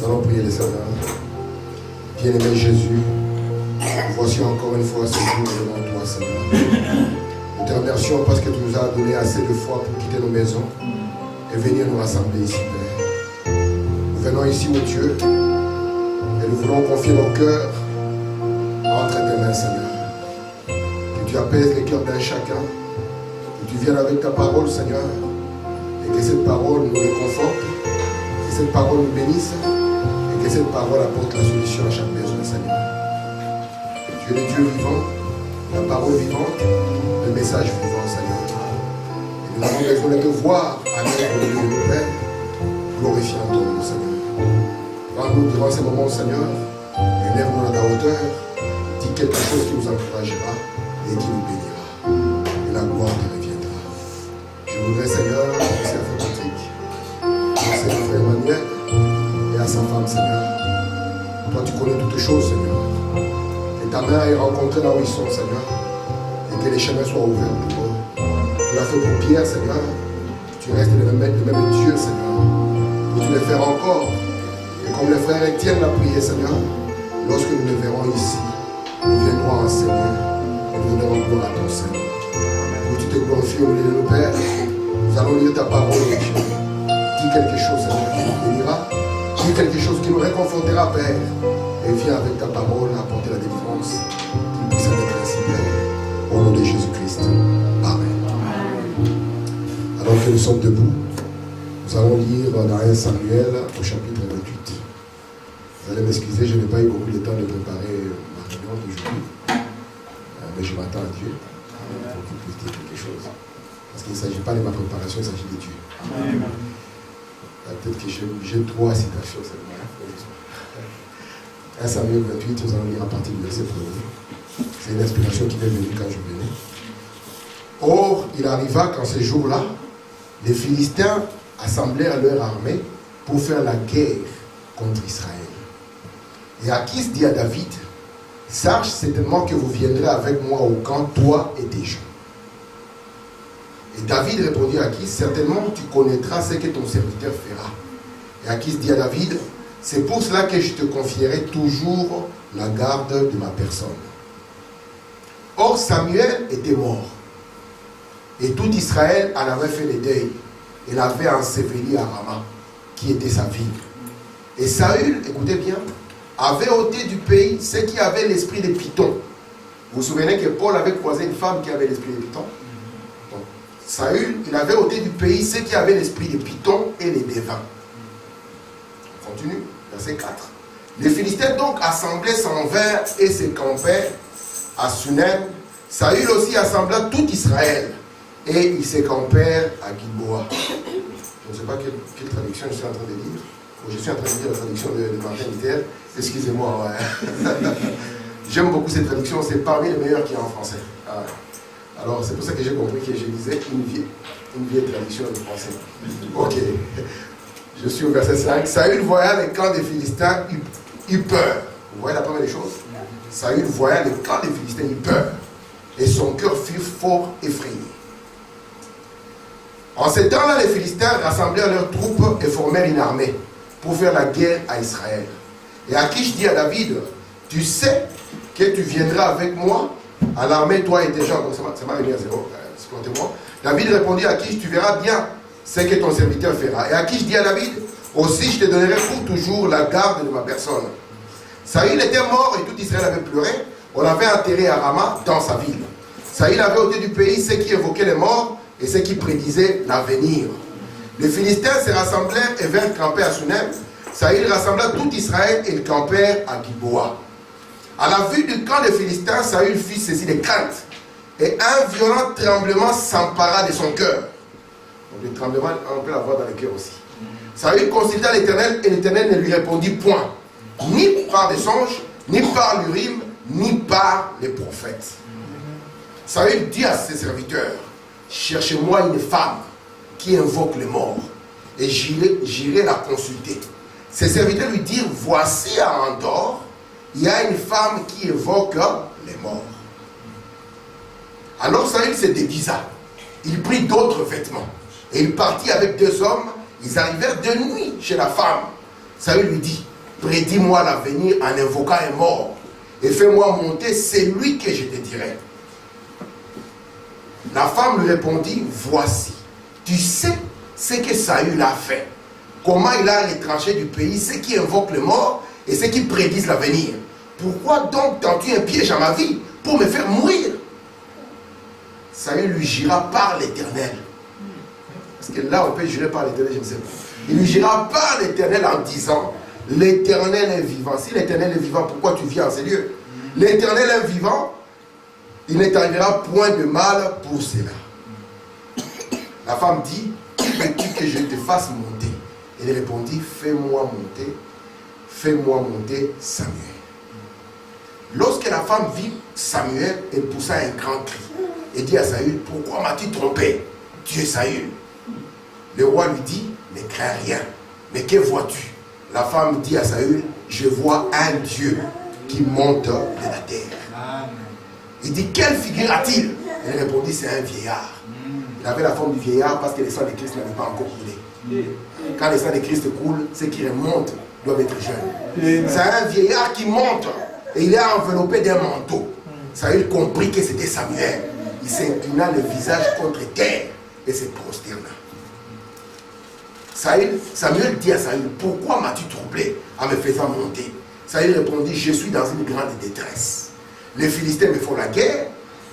allons prier les Seigneurs. Bien-aimé Jésus, voici encore une fois ce jour devant toi, Seigneur. Nous te remercions parce que tu nous as donné assez de foi pour quitter nos maisons et venir nous rassembler ici, Père. Nous venons ici, mon Dieu, et nous voulons confier nos cœurs entre tes mains, Seigneur. Que tu apaises les cœurs d'un chacun, que tu viennes avec ta parole, Seigneur, et que cette parole nous réconforte, que cette parole nous bénisse, et que cette parole apporte la solution à chaque besoin, Seigneur. Tu es le Dieu vivant, la parole vivante, le message vivant, Seigneur. Et nous avons besoin de te voir à l'œuvre au milieu de nos pères, glorifiant ton nom, Seigneur. Prends-nous durant ces moments, Seigneur, élève-nous à ta hauteur, dis quelque chose qui nous encouragera et qui nous bénira. Et la gloire te reviendra. Je voudrais, Seigneur, penser à Frère Patrick, penser à Frère Emmanuel et à sa femme, Seigneur. Toi, tu connais toutes choses, Seigneur. Que ta main ait rencontré là où ils sont, Seigneur. Et que les chemins soient ouverts pour eux. Tu l'as fait pour Pierre, Seigneur. Tu restes le même Dieu, Seigneur. Pour tu le faire encore. Et comme le frère Étienne l'a prié, Seigneur, lorsque nous le verrons ici, nous viendrons enseigner et nous donnerons gloire à ton Seigneur. Pour que tu te glorifies au milieu de nos pères, nous allons lire ta parole, Dieu. Dis quelque chose, Seigneur, qui nous bénira. Dis quelque chose qui nous réconfortera, Père. Et viens avec ta parole apporter la délivrance. Qu'il puisse être ainsi, Père. Au nom de Jésus-Christ. Amen. Alors que nous sommes debout, nous allons lire dans 1 Samuel au chapitre 28. Vous allez m'excuser, je n'ai pas eu beaucoup de temps de préparer ma réunion d'aujourd'hui. Mais je m'attends à Dieu pour qu'il puisse dire quelque chose. Parce qu'il ne s'agit pas de ma préparation, il s'agit de Dieu. Amen. Peut-être que j'ai 3 citations seulement. 1 Samuel 28, nous allons lire à partir du verset 1er. C'est une inspiration qui m'est venue quand je venais. Or, il arriva qu'en ces jours-là, les Philistins assemblèrent leur armée pour faire la guerre contre Israël. Et Achis dit à David, sache certainement que vous viendrez avec moi au camp, toi et tes gens. Et David répondit à Achis, certainement tu connaîtras ce que ton serviteur fera. Et Achis dit à David, c'est pour cela que je te confierai toujours la garde de ma personne. Or Samuel était mort. Et tout Israël en avait fait le deuil. Et l'avait enseveli à Rama, qui était sa ville. Et Saül, écoutez bien, avait ôté du pays ceux qui avaient l'esprit de Python. Vous vous souvenez que Paul avait croisé une femme qui avait l'esprit de Python? Donc, Saül, il avait ôté du pays ceux qui avaient l'esprit de Python et les devins. On continue, verset 4. Les Philistins donc assemblaient sans verre et se campèrent à Sunem. Saül aussi assembla tout Israël et ils se campèrent à Gilboa. Je ne sais pas quelle traduction je suis en train de lire. Je suis en train de lire la traduction de Martin Luther. Excusez-moi. Ouais. J'aime beaucoup cette traduction. C'est parmi les meilleures qu'il y a en français. Ah ouais. Alors, c'est pour ça que j'ai compris que je lisais une vieille traduction de français. Ok. Je suis au verset 5. Saül voya les camps des Philistins, eut peur. Vous voyez la première des choses? Saül voya les camps des Philistins, eut peur. Et son cœur fut fort effrayé. En ce temps-là, les Philistins rassemblèrent leurs troupes et formèrent une armée pour faire la guerre à Israël. Et Achis dit à David, tu sais que tu viendras avec moi à l'armée, toi et tes gens. Donc ça m'a venu à zéro, excusez-moi. David répondit à Achis, tu verras bien ce que ton serviteur fera. Et Achis dit à David, aussi je te donnerai pour toujours la garde de ma personne. Saül était mort et tout Israël avait pleuré. On l'avait enterré à Rama dans sa ville. Saül avait ôté du pays ceux qui évoquaient les morts et ceux qui prédisaient l'avenir. Les Philistins se rassemblèrent et vinrent camper à Sunem. Saül rassembla tout Israël et ils campèrent à Gilboa. À la vue du camp des Philistins, Saül fut saisi de crainte. Et un violent tremblement s'empara de son cœur. Donc le tremblement, on peut l'avoir dans le cœur aussi. Saül consulta l'Éternel et l'Éternel ne lui répondit point. Ni par des songes, ni par l'Urim, ni par les prophètes. Saül dit à ses serviteurs, cherchez-moi une femme qui invoque les morts, et j'irai la consulter. Ses serviteurs lui dirent, voici à Endor, il y a une femme qui évoque les morts. Alors Saül se déguisa, il prit d'autres vêtements, et il partit avec 2 hommes, ils arrivèrent de nuit chez la femme. Saül lui dit, prédis-moi l'avenir en invoquant un mort et fais-moi monter celui que je te dirai. La femme lui répondit, voici, tu sais ce que Saül a fait, comment il a retranché du pays ceux qui invoquent le mort et ceux qui prédisent l'avenir. Pourquoi donc tends-tu un piège à ma vie pour me faire mourir? Saül lui jura par l'Éternel. Parce que là, on peut jurer par l'Éternel, je ne sais pas. Il lui jura par l'Éternel en disant, l'Éternel est vivant. Si l'Éternel est vivant, pourquoi tu viens en ces lieux? L'Éternel est vivant, il ne t'arrivera point de mal pour cela. La femme dit, qui veux-tu que je te fasse monter? Il répondit, fais-moi monter Samuel. Lorsque la femme vit Samuel, elle poussa un grand cri et dit à Saül, pourquoi m'as-tu trompé? Tu es Saül. Le roi lui dit, ne crains rien. Mais que vois-tu? La femme dit à Saül, je vois un Dieu qui monte de la terre. Amen. Il dit, quelle figure a-t-il? Elle répondit, c'est un vieillard. Il avait la forme du vieillard parce que le sang de Christ n'avait pas encore coulé. Quand le sang de Christ coule, ceux qui remontent doivent être jeunes. C'est un vieillard qui monte et il est enveloppé d'un manteau. Saül comprit que c'était Samuel. Il s'inclina le visage contre terre et se prosterna. Samuel dit à Saül, pourquoi m'as-tu troublé en me faisant monter? Saül répondit, je suis dans une grande détresse. Les Philistins me font la guerre,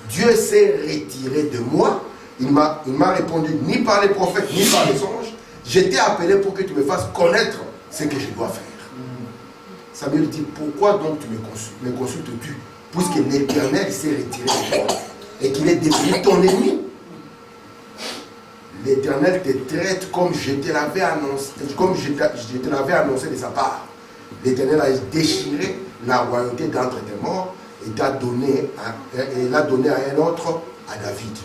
Dieu s'est retiré de moi, il m'a répondu ni par les prophètes ni par les anges, je t'ai appelé pour que tu me fasses connaître ce que je dois faire. Samuel dit, pourquoi donc tu me consultes-tu, puisque l'Éternel s'est retiré de toi et qu'il est devenu ton ennemi? L'Éternel te traite comme je te l'avais annoncé, de sa part. L'Éternel a déchiré la royauté d'entre tes morts et l'a donné à un autre, à David.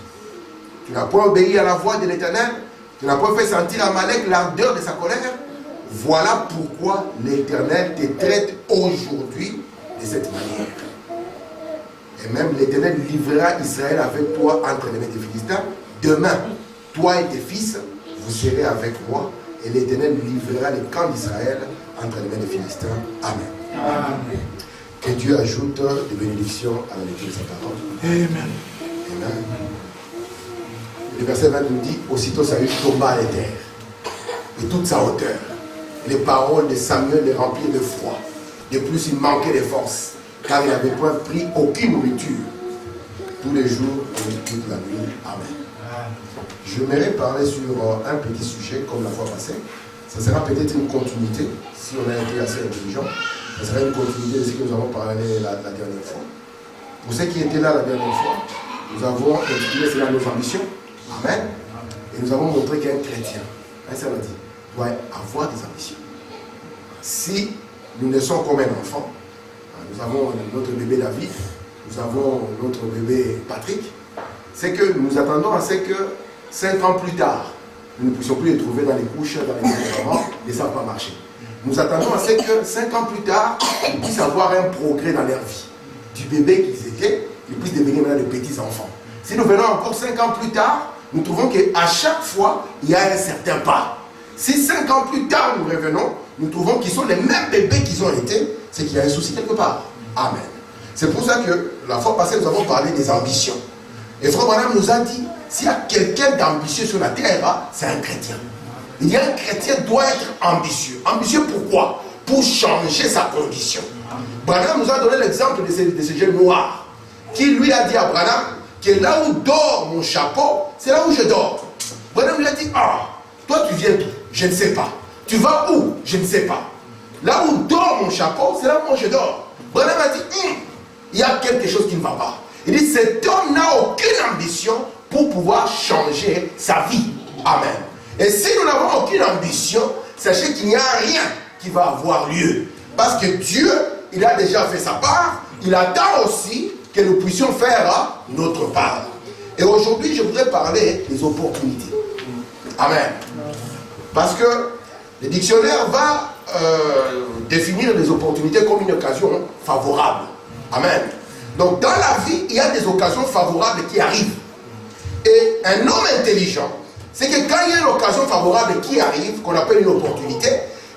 Tu n'as pas obéi à la voix de l'Éternel, tu n'as pas fait sentir à Amalek l'ardeur de sa colère. Voilà pourquoi l'Éternel te traite aujourd'hui de cette manière. Et même l'Éternel livrera Israël avec toi entre les mains des Philistins. Demain, toi et tes fils, vous serez avec moi, et l'Éternel livrera le camp d'Israël entre les mains des Philistins. Amen. Amen. Que Dieu ajoute des bénédictions à la lecture de sa parole. Amen. Amen. Le verset 20 nous dit, aussitôt Saül tomba à la terre, et toute sa hauteur. Les paroles de Samuel les remplirent de froid. De plus, il manquait de force, car il n'avait point pris aucune nourriture. Tous les jours et toute la nuit. Amen. Je m'aimerais parler sur un petit sujet comme la fois passée. Ça sera peut-être une continuité, si on a été assez intelligent. Ça sera une continuité de ce que nous avons parlé la dernière fois. Pour ceux qui étaient là la dernière fois, nous avons intitulé cela nos ambitions. Amen. Et nous avons montré qu'un chrétien, ça veut dire, doit avoir des ambitions. Si nous naissons comme un enfant, nous avons notre bébé David, nous avons notre bébé Patrick, c'est que nous attendons à ce que 5 ans plus tard, nous ne puissions plus les trouver dans les couches, dans les médicaments, et ça ne va pas marcher. Nous attendons à ce que 5 ans plus tard, ils puissent avoir un progrès dans leur vie. Du bébé qu'ils étaient, ils puissent devenir maintenant des petits-enfants. Si nous venons encore 5 ans plus tard, nous trouvons qu'à chaque fois, il y a un certain pas. Si 5 ans plus tard, nous revenons, nous trouvons qu'ils sont les mêmes bébés qu'ils ont été, c'est qu'il y a un souci quelque part. Amen. C'est pour ça que la fois passée, nous avons parlé des ambitions. Et Frère Branham nous a dit, s'il y a quelqu'un d'ambitieux sur la terre, c'est un chrétien. Il y a un chrétien doit être ambitieux. Ambitieux pourquoi? Pour changer sa condition. Branham nous a donné l'exemple de ce jeune noir, qui lui a dit à Branham, que là où dort mon chapeau, c'est là où je dors. Branham lui a dit, toi tu viens d'où? Je ne sais pas. Tu vas où? Je ne sais pas. Là où dort mon chapeau, c'est là où moi je dors. Branham a dit, il y a quelque chose qui ne va pas. Il dit, cet homme n'a aucune ambition pour pouvoir changer sa vie. Amen. Et si nous n'avons aucune ambition, sachez qu'il n'y a rien qui va avoir lieu. Parce que Dieu, il a déjà fait sa part, il attend aussi que nous puissions faire notre part. Et aujourd'hui, je voudrais parler des opportunités. Amen. Parce que le dictionnaire va définir les opportunités comme une occasion favorable. Amen. Donc dans la vie, il y a des occasions favorables qui arrivent. Et un homme intelligent, c'est que quand il y a une occasion favorable qui arrive, qu'on appelle une opportunité,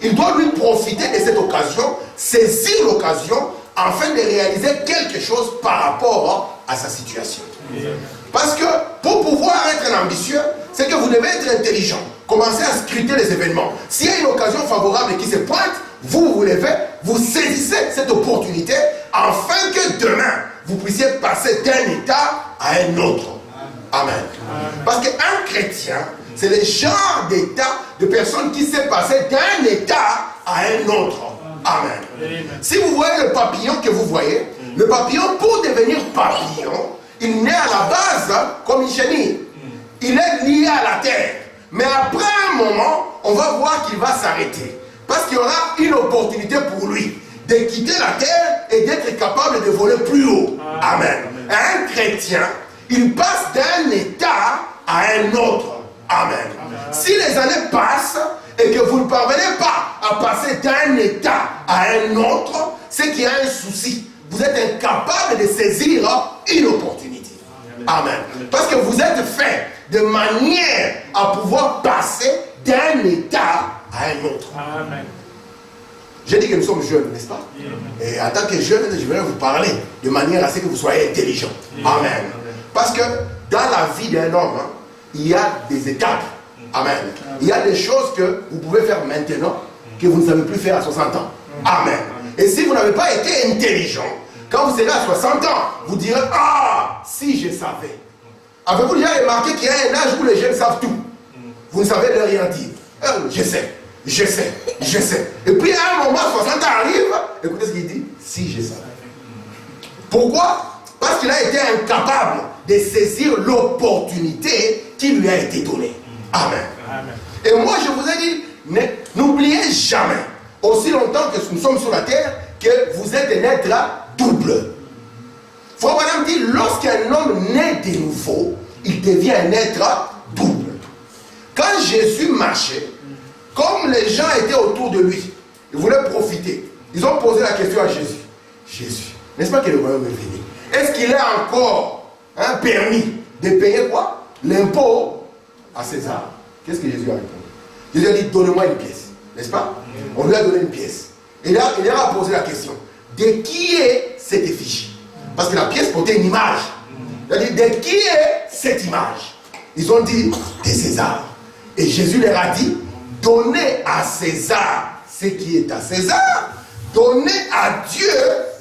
il doit lui profiter de cette occasion, saisir l'occasion, afin de réaliser quelque chose par rapport à sa situation. Parce que pour pouvoir être un ambitieux, c'est que vous devez être intelligent. Commencez à scruter les événements. S'il y a une occasion favorable qui se pointe, vous vous levez, vous saisissez cette opportunité afin que demain, vous puissiez passer d'un état à un autre. Amen. Parce qu'un chrétien, c'est le genre d'état de personne qui s'est passé d'un état à un autre. Amen. Si vous voyez le papillon que vous voyez, le papillon, pour devenir papillon, il naît à la base comme une chenille. Il est lié à la terre. Mais après un moment, on va voir qu'il va s'arrêter. Parce qu'il y aura une opportunité pour lui de quitter la terre et d'être capable de voler plus haut. Amen. Un chrétien, il passe d'un état à un autre. Amen. Si les années passent et que vous ne parvenez pas à passer d'un état à un autre, c'est qu'il y a un souci. Vous êtes incapable de saisir une opportunité. Amen. Parce que vous êtes fait de manière à pouvoir passer d'un état à un autre. Amen. J'ai dit que nous sommes jeunes, n'est-ce pas? Et en tant que jeunes, je vais vous parler de manière à ce que vous soyez intelligents. Amen. Parce que dans la vie d'un homme, il y a des étapes. Amen. Il y a des choses que vous pouvez faire maintenant que vous ne savez plus faire à 60 ans. Amen. Et si vous n'avez pas été intelligent, quand vous serez à 60 ans, vous direz, ah, si je savais. Avez-vous déjà remarqué qu'il y a un âge où les jeunes savent tout? Vous ne savez leur rien dire. Je sais. Et puis à un moment, 60 ans arrive, écoutez ce qu'il dit, si je savais. Pourquoi? Parce qu'il a été incapable de saisir l'opportunité qui lui a été donnée. Amen. Amen. Et moi, je vous ai dit, n'oubliez jamais, aussi longtemps que nous sommes sur la terre, que vous êtes un être double. Frère Branham dit, lorsqu'un homme naît de nouveau, il devient un être double. Quand Jésus marchait, comme les gens étaient autour de lui, ils voulaient profiter. Ils ont posé la question à Jésus. Jésus, n'est-ce pas que le royaume est venu? Est-ce qu'il est encore permis de payer quoi? L'impôt à César. Qu'est-ce que Jésus a répondu? Jésus a dit, donne-moi une pièce. N'est-ce pas? On lui a donné une pièce. Et là, il leur a posé la question. De qui est cette effigie? Parce que la pièce portait une image. Il a dit, de qui est cette image? Ils ont dit, de César. Et Jésus leur a dit, donnez à César ce qui est à César. Donnez à Dieu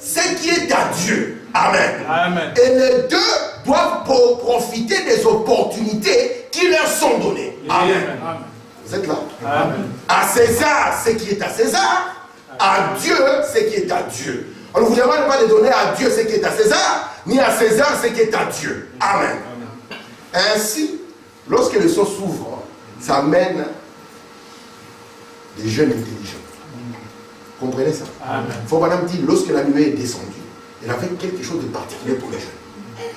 ce qui est à Dieu. Amen. Amen. Et les deux doivent profiter des opportunités qui leur sont données. Amen. Amen. Vous êtes là? Amen. À César ce qui est à César. À Dieu ce qui est à Dieu. On ne vous demande pas de donner à Dieu ce qui est à César, ni à César ce qui est à Dieu. Amen. Ainsi, lorsque le son s'ouvre, ça mène des jeunes intelligents. Comprenez ça? Frère Branham dit, lorsque la nuée est descendue, il avait quelque chose de particulier pour les jeunes.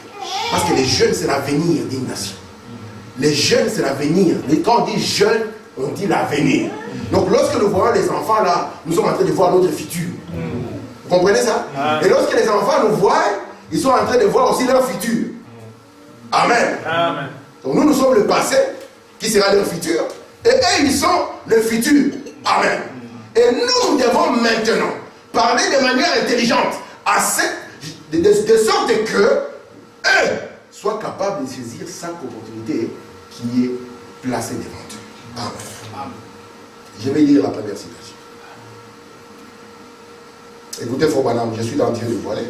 Parce que les jeunes, c'est l'avenir d'une nation. Les jeunes, c'est l'avenir. Quand on dit jeunes, on dit l'avenir. Donc lorsque nous voyons les enfants là, nous sommes en train de voir notre futur. Vous comprenez ça? Et lorsque les enfants nous voient, ils sont en train de voir aussi leur futur. Amen. Amen. Donc nous sommes le passé, qui sera leur futur. Et eux, ils sont le futur. Amen. Et nous devons maintenant parler de manière intelligente, de sorte que eux soient capables de saisir chaque opportunité qui est placée devant eux. Amen. Amen. Je vais lire la première citation. Écoutez, Frère Branham, je suis dans Dieu dévoilé.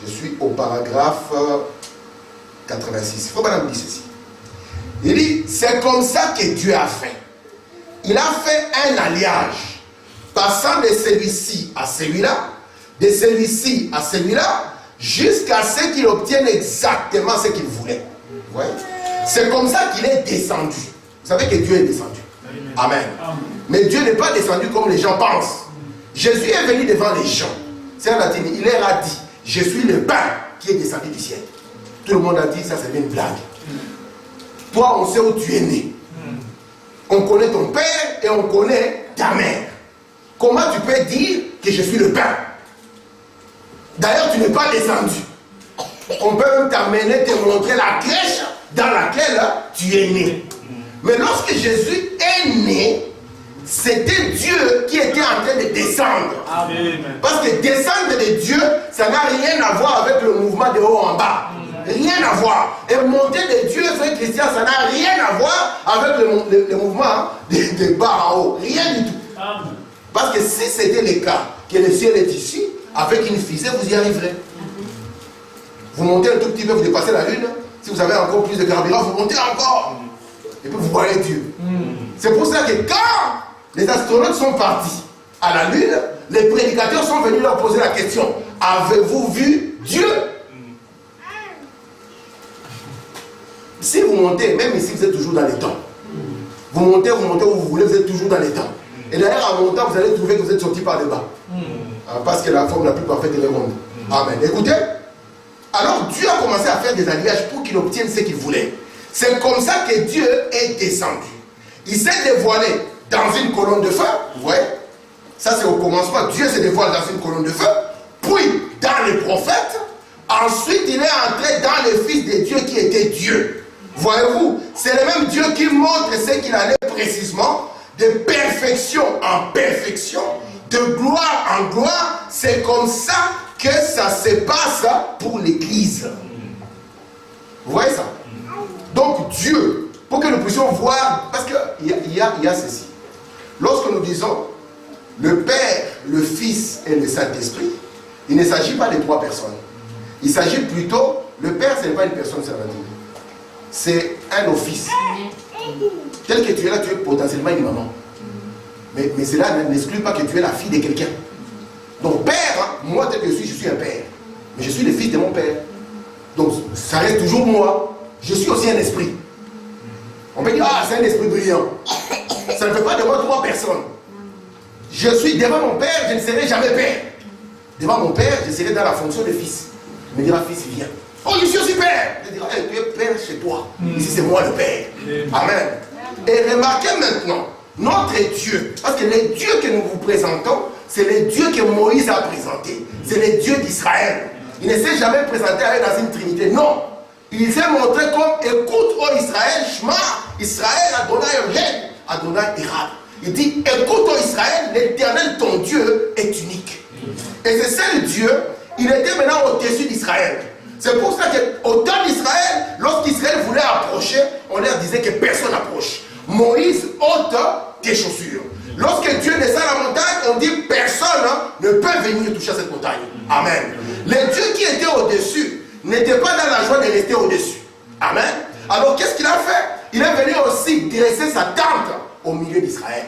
Je suis au paragraphe 86. Frère Branham dit ceci. Il dit, c'est comme ça que Dieu a fait. Il a fait un alliage, passant de celui-ci à celui-là, de celui-ci à celui-là, jusqu'à ce qu'il obtienne exactement ce qu'il voulait. Ouais. C'est comme ça qu'il est descendu. Vous savez que Dieu est descendu. Amen. Mais Dieu n'est pas descendu comme les gens pensent. Jésus est venu devant les gens. C'est en latin, il leur a dit, je suis le pain qui est descendu du ciel. Tout le monde a dit, ça c'est une blague. Toi, on sait où tu es né. On connaît ton père et on connaît ta mère. Comment tu peux dire que je suis le pain? D'ailleurs, tu n'es pas descendu. On peut même t'amener, te montrer la crèche dans laquelle tu es né. Mais lorsque Jésus est né, c'était Dieu qui était en train de descendre. Amen. Parce que descendre de Dieu, ça n'a rien à voir avec le mouvement de haut en bas. Rien à voir. Et monter de Dieu, frère Christian, ça n'a rien à voir avec le mouvement de bas en haut. Rien du tout. Amen. Parce que si c'était le cas, que le ciel est ici, avec une fusée, vous y arriverez. Vous montez un tout petit peu, vous dépassez la lune. Si vous avez encore plus de carburant, vous montez encore. Et puis vous voyez Dieu. C'est pour ça que quand les astronautes sont partis à la lune, les prédicateurs sont venus leur poser la question: avez-vous vu Dieu? Si vous montez, même ici vous êtes toujours dans les temps. Vous montez où vous voulez, vous êtes toujours dans les temps. Et d'ailleurs en montant, vous allez trouver que vous êtes sorti par le bas. Parce que la forme la plus parfaite est ronde. Amen. Écoutez, alors Dieu a commencé à faire des alliages pour qu'il obtienne ce qu'il voulait. C'est comme ça que Dieu est descendu. Il s'est dévoilé dans une colonne de feu. Vous voyez? Ça c'est au commencement. Dieu se dévoile dans une colonne de feu. Puis dans les prophètes. Ensuite il est entré dans le Fils de Dieu qui était Dieu. Voyez-vous? C'est le même Dieu qui montre ce qu'il allait précisément. De perfection en perfection. De gloire en gloire. C'est comme ça que ça se passe pour l'Église. Vous voyez ça? Donc Dieu, pour que nous puissions voir, parce qu'il y a ceci. Lorsque nous disons le Père, le Fils et le Saint-Esprit, il ne s'agit pas de trois personnes. Il s'agit plutôt, le Père ce n'est pas une personne servante. C'est un office. Tel que tu es là, tu es potentiellement une maman. Mais cela n'exclut pas que tu es la fille de quelqu'un. Donc Père, moi tel que je suis un Père. Mais je suis le fils de mon Père. Donc ça reste toujours moi. Je suis aussi un esprit. On peut dire, ah, c'est un esprit brillant. Ça ne fait pas de moi trois personnes. Je suis devant mon Père, je ne serai jamais Père. Devant mon Père, je serai dans la fonction de fils. Il me dira, fils, viens. Oh, je suis aussi Père. Je dirai, hey, tu es Père chez toi. Ici, c'est moi le Père. Amen. Et remarquez maintenant, notre Dieu, parce que les dieux que nous vous présentons, c'est les dieux que Moïse a présentés. C'est les dieux d'Israël. Il ne s'est jamais présenté avec dans une trinité. Non. Il s'est montré comme, écoute, oh Israël, Shema, Israël, Adonai Elohim, Adonai Echad. Il dit, écoute, oh Israël, l'Éternel, ton Dieu, est unique. Et c'est ça le Dieu, il était maintenant au-dessus d'Israël. C'est pour ça qu'au temps d'Israël, lorsqu'Israël voulait approcher, on leur disait que personne n'approche. Moïse ôte tes chaussures. Lorsque Dieu descend la montagne, on dit personne ne peut venir toucher cette montagne. Amen. Le Dieu qui était au-dessus n'était pas dans la joie de rester au-dessus. Amen. Alors qu'est-ce qu'il a fait? Il est venu aussi dresser sa tente au milieu d'Israël.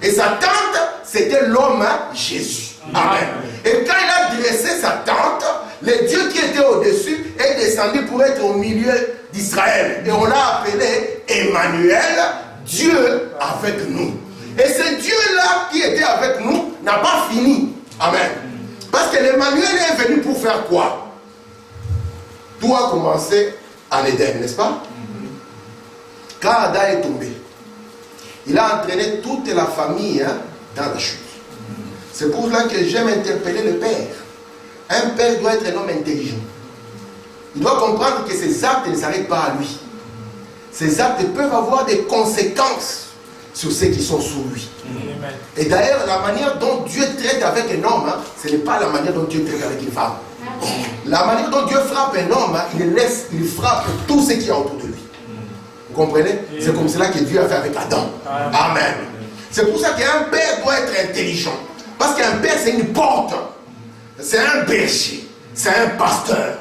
Et sa tente, c'était l'homme Jésus. Amen. Et quand il a dressé sa tente, le Dieu qui était au-dessus est descendu pour être au milieu d'Israël. Et on l'a appelé Emmanuel, Dieu avec nous. Et ce Dieu-là qui était avec nous n'a pas fini. Amen. Parce que l'Emmanuel est venu pour faire quoi? Tout a commencé en Éden, n'est-ce pas? Quand Adam est tombé, il a entraîné toute la famille dans la chute. C'est pour cela que j'aime interpeller le Père. Un Père doit être un homme intelligent. Il doit comprendre que ses actes ne s'arrêtent pas à lui. Ses actes peuvent avoir des conséquences sur ceux qui sont sous lui. Et d'ailleurs, la manière dont Dieu traite avec un homme, ce n'est pas la manière dont Dieu traite avec une femme. La manière dont Dieu frappe un homme, il frappe tout ce qui est autour de lui. Vous comprenez? C'est comme cela que Dieu a fait avec Adam. Amen. C'est pour ça qu'un père doit être intelligent. Parce qu'un père, c'est une porte. C'est un berger. C'est un pasteur.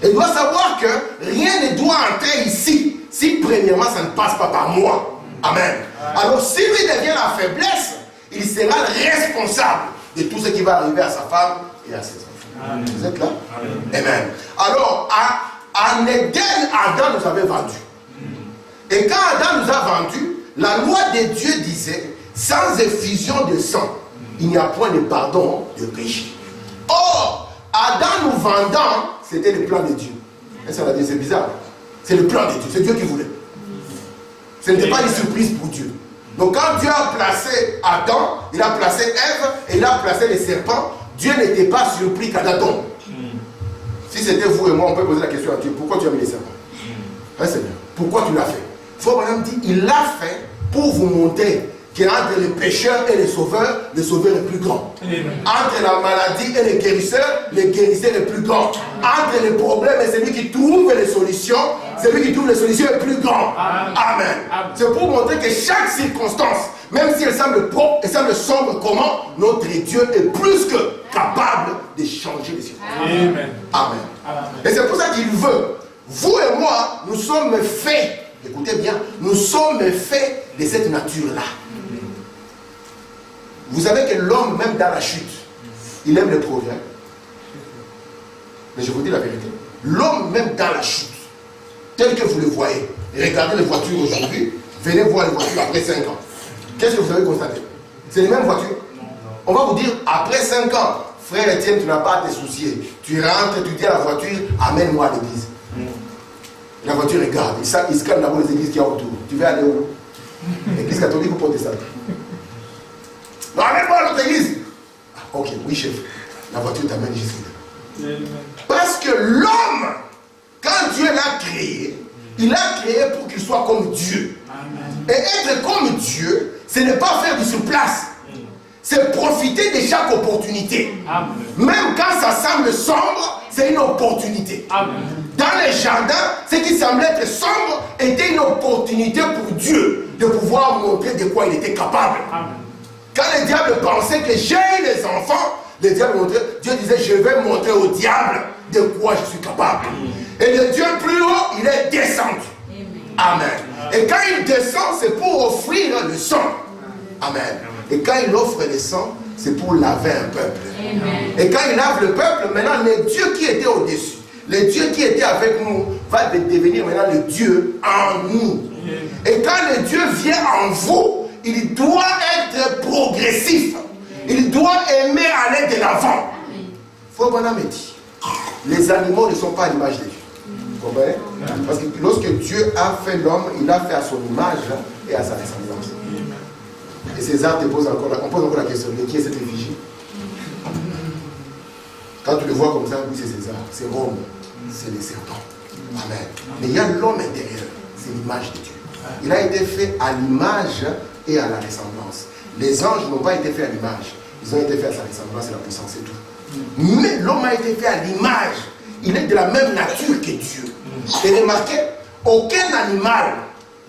Il doit savoir que rien ne doit entrer ici si premièrement ça ne passe pas par moi. Amen. Alors si lui devient la faiblesse, il sera responsable de tout ce qui va arriver à sa femme et à ses enfants. Amen. Vous êtes là? Amen. Alors, en Éden, Adam nous avait vendu. Et quand Adam nous a vendu, la loi de Dieu disait, sans effusion de sang, il n'y a point de pardon de péché. Or, Adam nous vendant, c'était le plan de Dieu. Et ça va dire, c'est bizarre. C'est le plan de Dieu, c'est Dieu qui voulait. Ce n'était pas une surprise pour Dieu. Donc quand Dieu a placé Adam, il a placé Ève et il a placé les serpents, Dieu n'était pas surpris qu'Adam tombe. Si c'était vous et moi, on peut poser la question à Dieu, pourquoi tu as mis les serpents? Hein, Seigneur, pourquoi tu l'as fait? Faut madame dit, il l'a fait pour vous montrer qu'entre les pécheurs et le sauveur est plus grand. Entre la maladie et le guérisseur est plus grand. Entre les problèmes et celui qui trouve les solutions, celui qui trouve les solutions est plus grand. Amen. C'est pour montrer que chaque circonstance, même si elle semble propre, elle semble sombre comment, notre Dieu est plus que capable de changer les circonstances. Amen. Et c'est pour ça qu'il veut. Vous et moi, nous sommes faits, écoutez bien, nous sommes faits de cette nature-là. Vous savez que l'homme, même dans la chute, il aime le progrès. Mais je vous dis la vérité. L'homme, même dans la chute, tel que vous le voyez, regardez les voitures aujourd'hui, venez voir les voitures après 5 ans. Qu'est-ce que vous avez constaté? C'est les mêmes voitures. On va vous dire, après 5 ans, frère Étienne, tu n'as pas à te soucier. Tu rentres, tu dis à la voiture, amène-moi à l'église. La voiture regarde, il scanne d'abord les églises qu'il y a autour. Tu veux aller où? L'église catholique ou protestante? Non, amène-moi à l'autre église. Ah, ok, oui chef. La voiture t'amène jusqu'à là. Parce que l'homme, quand Dieu l'a créé, il l'a créé pour qu'il soit comme Dieu. Et être comme Dieu, ce n'est pas faire du surplace. C'est profiter de chaque opportunité. Même quand ça semble sombre, c'est une opportunité. Dans les jardins, ce qui semblait être sombre était une opportunité pour Dieu de pouvoir montrer de quoi il était capable. Quand le diable pensait que j'ai des enfants, le diable montrait, Dieu disait, je vais montrer au diable de quoi je suis capable. Et le Dieu plus haut, il est descendu. Amen. Et quand il descend, c'est pour offrir le sang. Amen. Et quand il offre le sang, c'est pour laver un peuple. Et quand il lave le peuple, maintenant, le Dieu qui était au-dessus, le Dieu qui était avec nous, va devenir maintenant le Dieu en nous. Et quand le Dieu vient en vous, il doit être progressif. Il doit aimer aller de l'avant. Frère Branham me dit, les animaux ne sont pas à l'image de Dieu. Vous comprenez? Parce que lorsque Dieu a fait l'homme, il l'a fait à son image et à sa ressemblance. Et César te pose encore, on pose encore la question, mais qui est cette effigie? Quand tu le vois comme ça, oui c'est César, c'est Rome, c'est les serpents. Amen. Mais il y a l'homme intérieur, c'est l'image de Dieu. Il a été fait à l'image et à la ressemblance. Les anges n'ont pas été faits à l'image, ils ont été faits à sa ressemblance et la puissance, c'est tout. Mais l'homme a été fait à l'image, il est de la même nature que Dieu. Et remarquez, aucun animal,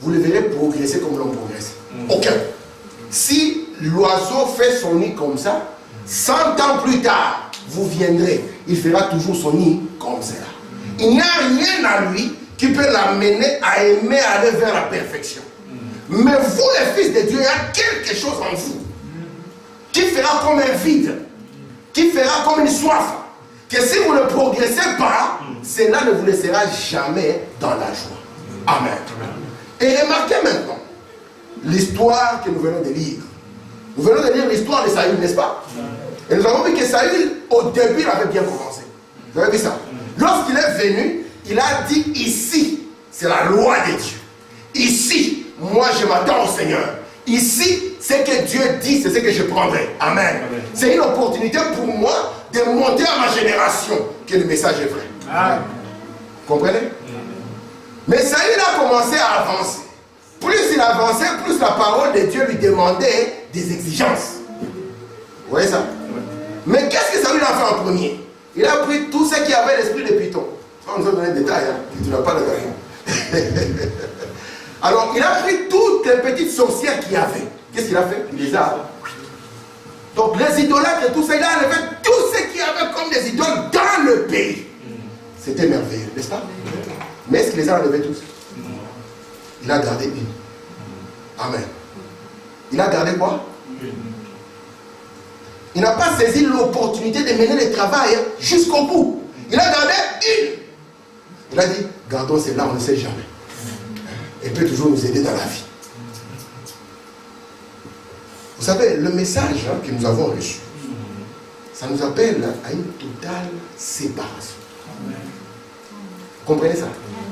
vous le verrez progresser comme l'homme progresse. Aucun. Si l'oiseau fait son nid comme ça, 100 ans plus tard, vous viendrez, il fera toujours son nid comme ça. Il n'y a rien à lui qui peut l'amener à aimer aller vers la perfection. Mais vous, les fils de Dieu, il y a quelque chose en vous qui fera comme un vide, qui fera comme une soif, que si vous ne progressez pas, cela ne vous laissera jamais dans la joie. Amen. Et remarquez maintenant l'histoire que nous venons de lire. Nous venons de lire l'histoire de Saül, n'est-ce pas? Et nous avons vu que Saül, au début, il avait bien commencé. Vous avez vu ça? Lorsqu'il est venu, il a dit ici, c'est la loi de Dieu. Ici, moi je m'attends au Seigneur. Ici, ce que Dieu dit, c'est ce que je prendrai. Amen. C'est une opportunité pour moi de montrer à ma génération que le message est vrai. Amen. Comprenez? Mais Saül a commencé à avancer. Plus il avançait, plus la parole de Dieu lui demandait des exigences. Vous voyez ça? Mais qu'est-ce que Saül a fait en premier? Il a pris tout ce qui avait l'esprit de Python. On nous a donné des détails, hein? Tu n'as pas le temps. Alors, il a pris toutes les petites sorcières qu'il y avait. Qu'est-ce qu'il a fait? Il les a. Donc, les idolâtres et tout ça, il a enlevé tout ce qu'il y avait comme des idoles dans le pays. C'était merveilleux, n'est-ce pas? Mais est-ce qu'il les a enlevés tous? Il a gardé une. Amen. Il a gardé quoi? Il n'a pas saisi l'opportunité de mener le travail jusqu'au bout. Il a gardé une. Il a dit, gardons celle-là, on ne sait jamais. Elle peut toujours nous aider dans la vie. Vous savez, le message que nous avons reçu, ça nous appelle à une totale séparation. Vous comprenez ça?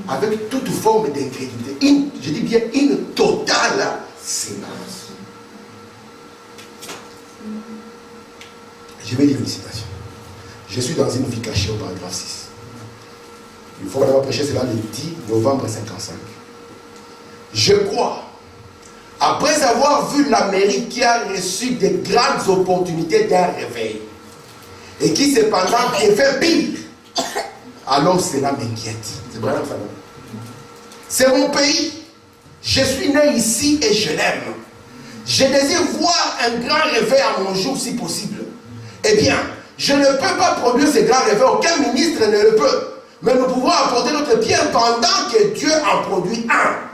Avec toute forme d'incrédulité. Je dis bien une totale séparation. Je vais lire une citation. Je suis dans une vie cachée au paragraphe 6. Il faut d'avoir prêché cela le 10 novembre 55. Je crois Après avoir vu l'Amérique qui a reçu des grandes opportunités d'un réveil, et qui cependant fait pire, alors cela m'inquiète. C'est Branham Fanon. C'est mon pays. Je suis né ici et je l'aime. Je désire voir un grand réveil à mon jour si possible. Eh bien, je ne peux pas produire ces grands réveils. Aucun ministre ne le peut. Mais nous pouvons apporter notre pierre pendant que Dieu en produit un.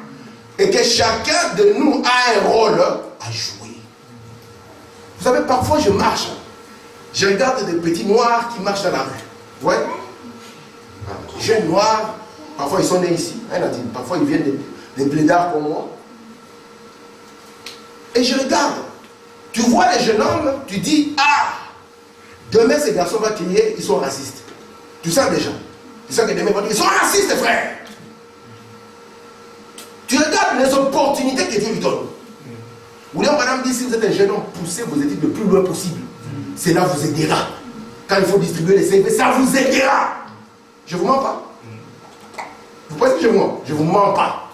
Et que chacun de nous a un rôle à jouer. Vous savez, parfois je marche. Je regarde des petits noirs qui marchent dans la rue. Vous voyez? Les jeunes noirs, parfois ils sont nés ici. Parfois ils viennent des blédards comme moi. Et je regarde. Tu vois les jeunes hommes, tu dis, ah, demain ces garçons vont crier, ils sont racistes. Tu sens déjà. Tu sens que demain ils vont dire, ils sont racistes, frère. Tu regardes les opportunités que Dieu lui donne. William Branham dit, si vous êtes un jeune homme, poussez vos études le plus loin possible. Cela vous aidera. Quand il faut distribuer les CV, ça vous aidera. Je ne vous mens pas. Vous pensez que je vous mens? Je ne vous mens pas.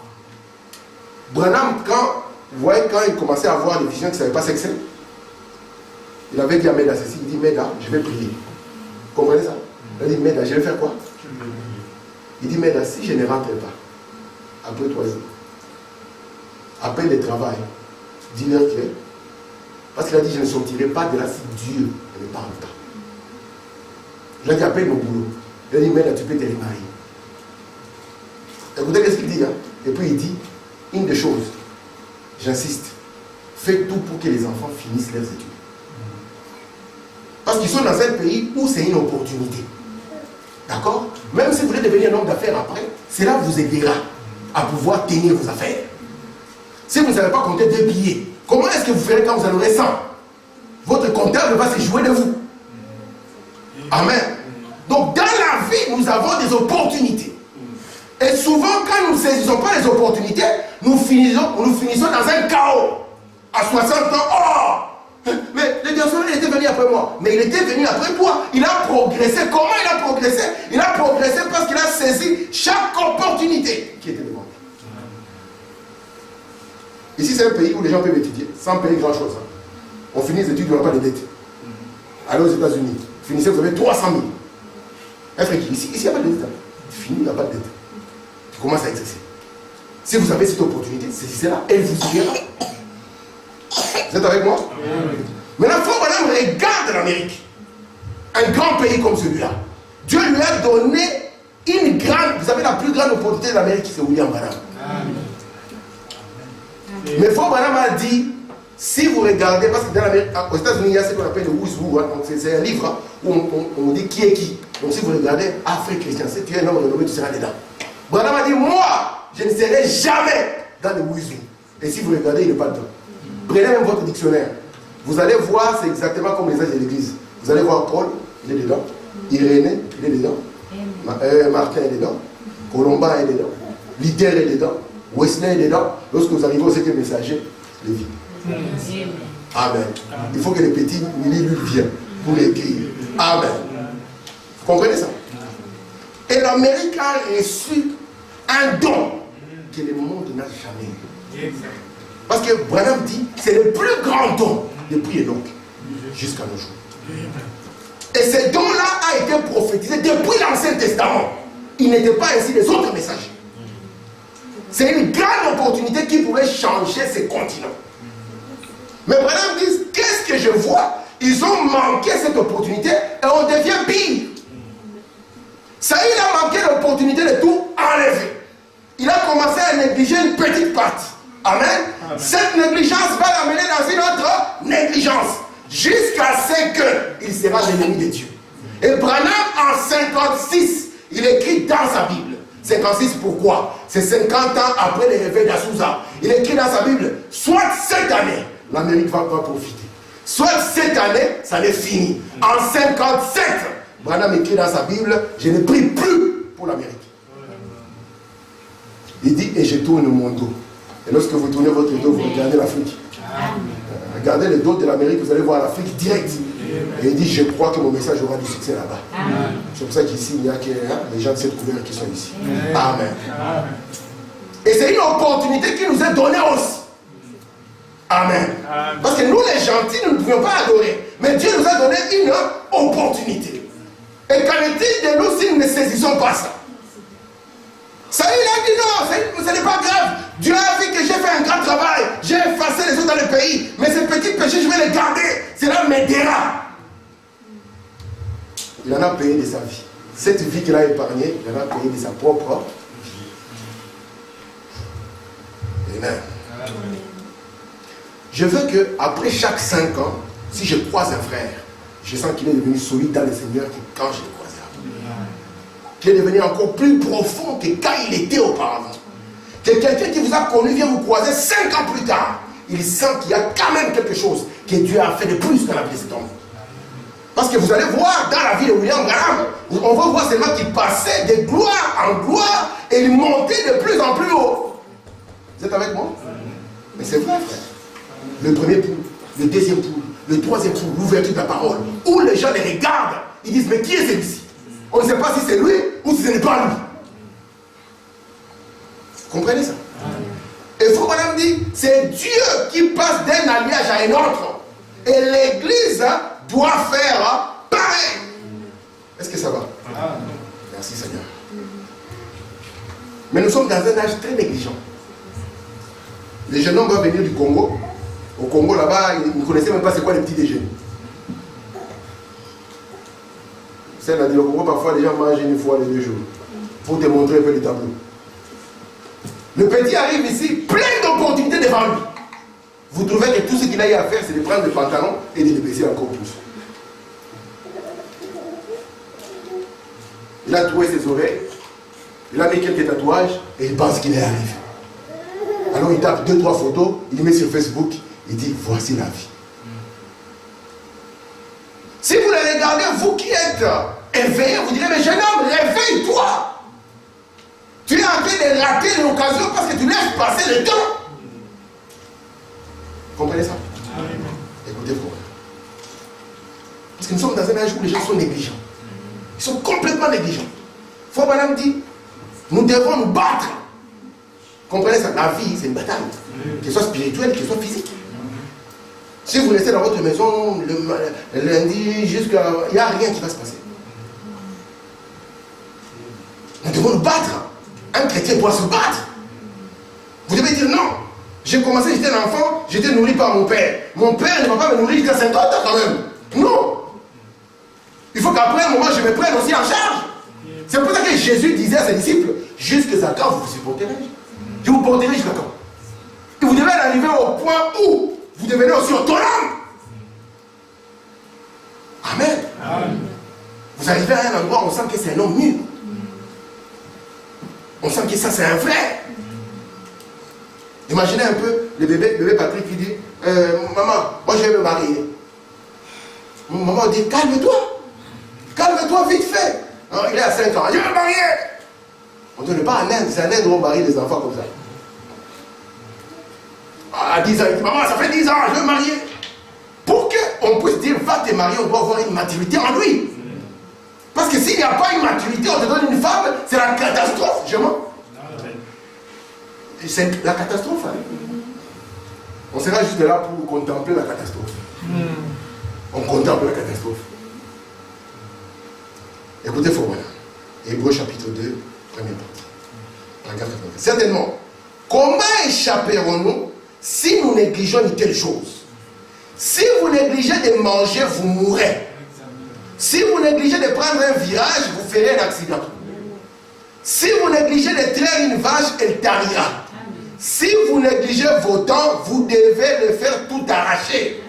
Branham, vous voyez, quand il commençait à avoir des visions qu'il ne savait pas sexer, il avait dit à Meda ceci, il dit, Meda, je vais prier. Vous comprenez ça? Il a dit, Meda, je vais faire quoi? Il dit, Meda, si je ne rentre pas, après 3 jours, après le travail, dis-leur que, parce qu'il a dit, je ne sortirai pas de là si Dieu ne me parle pas. Il a dit, appelle mon boulot. Il a dit, Meda, tu peux te remarier. Écoutez ce qu'il dit, hein? Et puis il dit, une des choses, j'insiste, faites tout pour que les enfants finissent leurs études. Parce qu'ils sont dans un pays où c'est une opportunité. D'accord? Même si vous voulez devenir un homme d'affaires après, cela vous aidera à pouvoir tenir vos affaires. Si vous ne savez pas compter 2 billets, comment est-ce que vous ferez quand vous en aurez 100? Votre comptable va se jouer de vous. Amen. Donc dans la vie, nous avons des opportunités. Et souvent, quand nous ne saisissons pas les opportunités, nous finissons dans un chaos. À 60 ans, oh! Mais le garçon, il était venu après moi. Mais il était venu après toi. Il a progressé. Comment il a progressé? Il a progressé parce qu'il a saisi chaque opportunité qui était devant lui. Ici, c'est un pays où les gens peuvent étudier sans payer grand-chose. On finit les études, on n'a pas de dette. Allez aux États-Unis. Finissez, vous avez 300 000. Un frère, ici, il n'y a pas de dette. Fini, il n'y a pas de dette. Tu commences à exercer. Si vous avez cette opportunité, saisissez-la, elle vous suffira. Vous êtes avec moi? Maintenant, il faut Branham regarde l'Amérique. Un grand pays comme celui-là. Dieu lui a donné une grande, vous savez, la plus grande opportunité de l'Amérique, c'est William Branham. Mais Fort Branham a dit, si vous regardez, parce que dans l'Amérique, aux États-Unis, il y a ce qu'on appelle le Who's Who, hein, c'est un livre où on dit qui est qui. Donc si vous regardez, Afrique chrétien, si tu es un homme renommé, tu seras dedans. Branham a dit, moi, je ne serai jamais dans le Who's Who. Et si vous regardez, il n'est pas dedans. Prenez même votre dictionnaire. Vous allez voir, c'est exactement comme les âges de l'église. Vous allez voir Paul, il est dedans. Irénée, il est dedans. Martin est dedans. Colomba est dedans. Luther est dedans. Wesley est dedans. Lorsque vous arrivez au 7e messager, Lévi. Amen. Il faut que les petits Willy lui viennent pour l'écrire. Amen. Vous comprenez ça? Et l'Amérique a reçu un don que le monde n'a jamais eu. Parce que Branham dit, c'est le plus grand don depuis Enoch jusqu'à nos jours. Et ce don-là a été prophétisé depuis l'Ancien Testament. Il n'était pas ainsi les autres messagers. C'est une grande opportunité qui pourrait changer ces continents. Mais Branham dit, qu'est-ce que je vois? Ils ont manqué cette opportunité et on devient pire. Ça, il a manqué l'opportunité de tout enlever. Il a commencé à négliger une petite partie. Amen. Amen. Cette négligence va l'amener dans une autre négligence. Jusqu'à ce qu'il sera l'ennemi de Dieu. Et Branham, en 56, il écrit dans sa Bible. 56 pourquoi? C'est 50 ans après le réveil d'Azusa. Il écrit dans sa Bible, soit cette année, l'Amérique va profiter. Soit cette année, ça n'est fini. En 57, Branham écrit dans sa Bible, je ne prie plus pour l'Amérique. Il dit, et je tourne mon dos. Et lorsque vous tournez votre dos, vous regardez l'Afrique. Regardez le dos de l'Amérique, vous allez voir l'Afrique direct. Et il dit, je crois que mon message aura du succès là-bas. C'est pour ça qu'ici, il n'y a que les gens de cette couleur qui sont ici. Amen. Et c'est une opportunité qui nous est donnée aussi. Amen. Parce que nous les gentils, nous ne pouvions pas adorer. Mais Dieu nous a donné une opportunité. Et qu'en est-il de nous si nous ne saisissons pas ça? Saül a dit non, ce n'est pas grave. Dieu a vu que j'ai fait un grand travail. J'ai effacé les autres dans le pays. Mais ces petits péchés, je vais les garder. Cela m'aidera. Il en a payé de sa vie. Cette vie qu'il a épargnée, il en a payé de sa propre vie. Amen. Je veux qu'après chaque 5 ans, si je croise un frère, je sens qu'il est devenu solide dans le Seigneur que quand je le croisais avant. Qu'il est devenu encore plus profond que quand il était auparavant. Que quelqu'un qui vous a connu vient vous croiser 5 ans plus tard. Il sent qu'il y a quand même quelque chose que Dieu a fait de plus dans la vie de cet homme. Parce que vous allez voir dans la vie de William Branham, on va voir seulement qu'il passait de gloire en gloire et il montait de plus en plus haut. Vous êtes avec moi? Mais c'est vrai, frère. Le premier pour, le deuxième pour, le troisième pour, l'ouverture de la parole. Où les gens les regardent, ils disent, mais qui est celui-ci? On ne sait pas si c'est lui ou si ce n'est pas lui. Vous comprenez ça? Et Frère Branham dit, c'est Dieu qui passe d'un alliage à un autre. Et l'Église doit faire pareil. Est-ce que ça va? Merci Seigneur. Mais nous sommes dans un âge très négligent. Les jeunes hommes vont venir du Congo. Au Congo, là-bas, ils ne connaissaient même pas c'est quoi les petits déjeuners. C'est à dire, au Congo, parfois, les gens mangent une fois les 2 jours. Pour te montrer un peu le tableau. Le petit arrive ici, plein d'opportunités devant lui. Vous trouvez que tout ce qu'il a eu à faire, c'est de prendre le pantalon et de le baisser encore plus. Il a trouvé ses oreilles, il a mis quelques tatouages et il pense qu'il est arrivé. Alors il tape 2-3 photos, il met sur Facebook, il dit voici la vie. Si vous les regardez, vous qui êtes éveillé, vous direz mais jeune homme, réveille-toi. Tu es en train de rater l'occasion parce que tu laisses passer le temps. Vous comprenez ça? Écoutez, frère. Parce que nous sommes dans un âge où les gens sont négligents. Ils sont complètement négligents. Frère Branham dit, nous devons nous battre. Comprenez ça? La vie, c'est une bataille. Qu'elle soit spirituelle, qu'elle soit physique. Si vous restez dans votre maison le lundi jusqu'à... Il n'y a rien qui va se passer. Nous devons nous battre. Un chrétien doit se battre. Vous devez dire non. J'ai commencé, j'étais un enfant, j'étais nourri par mon père. Mon père ne va pas me nourrir jusqu'à 50 ans quand même. Non. Il faut qu'après un moment, je me prenne aussi en charge. C'est pour ça que Jésus disait à ses disciples, jusqu'à quand vous vous supporterez? Je vous porterai jusqu'à quand? Et vous devez arriver au point où vous devenez aussi autonome. Amen. Amen. Vous arrivez à un endroit où on sent que c'est un homme mûr. On sent que ça c'est un frère. Imaginez un peu le bébé Patrick qui dit maman, moi je vais me marier. Maman dit calme-toi. Calme-toi vite fait. Non, il est à 5 ans. Je vais me marier. On ne donne pas en Inde. C'est en Inde où on marie les enfants comme ça. À 10 ans, il dit maman, ça fait 10 ans, je veux me marier. Pour qu'on puisse dire va te marier, on doit avoir une maturité en lui. Parce que s'il n'y a pas une maturité, on te donne une femme, c'est la catastrophe. Je mens. C'est la catastrophe. Hein? On sera juste là pour contempler la catastrophe. On contemple la catastrophe. Écoutez, faut voir. Hébreux chapitre 2, première partie. Certainement, comment échapperons-nous si nous négligeons une telle chose? Si vous négligez de manger, vous mourrez. Si vous négligez de prendre un virage, vous ferez un accident. Si vous négligez de traire une vache, elle tarira. Si vous négligez vos dents, vous devez le faire tout arracher.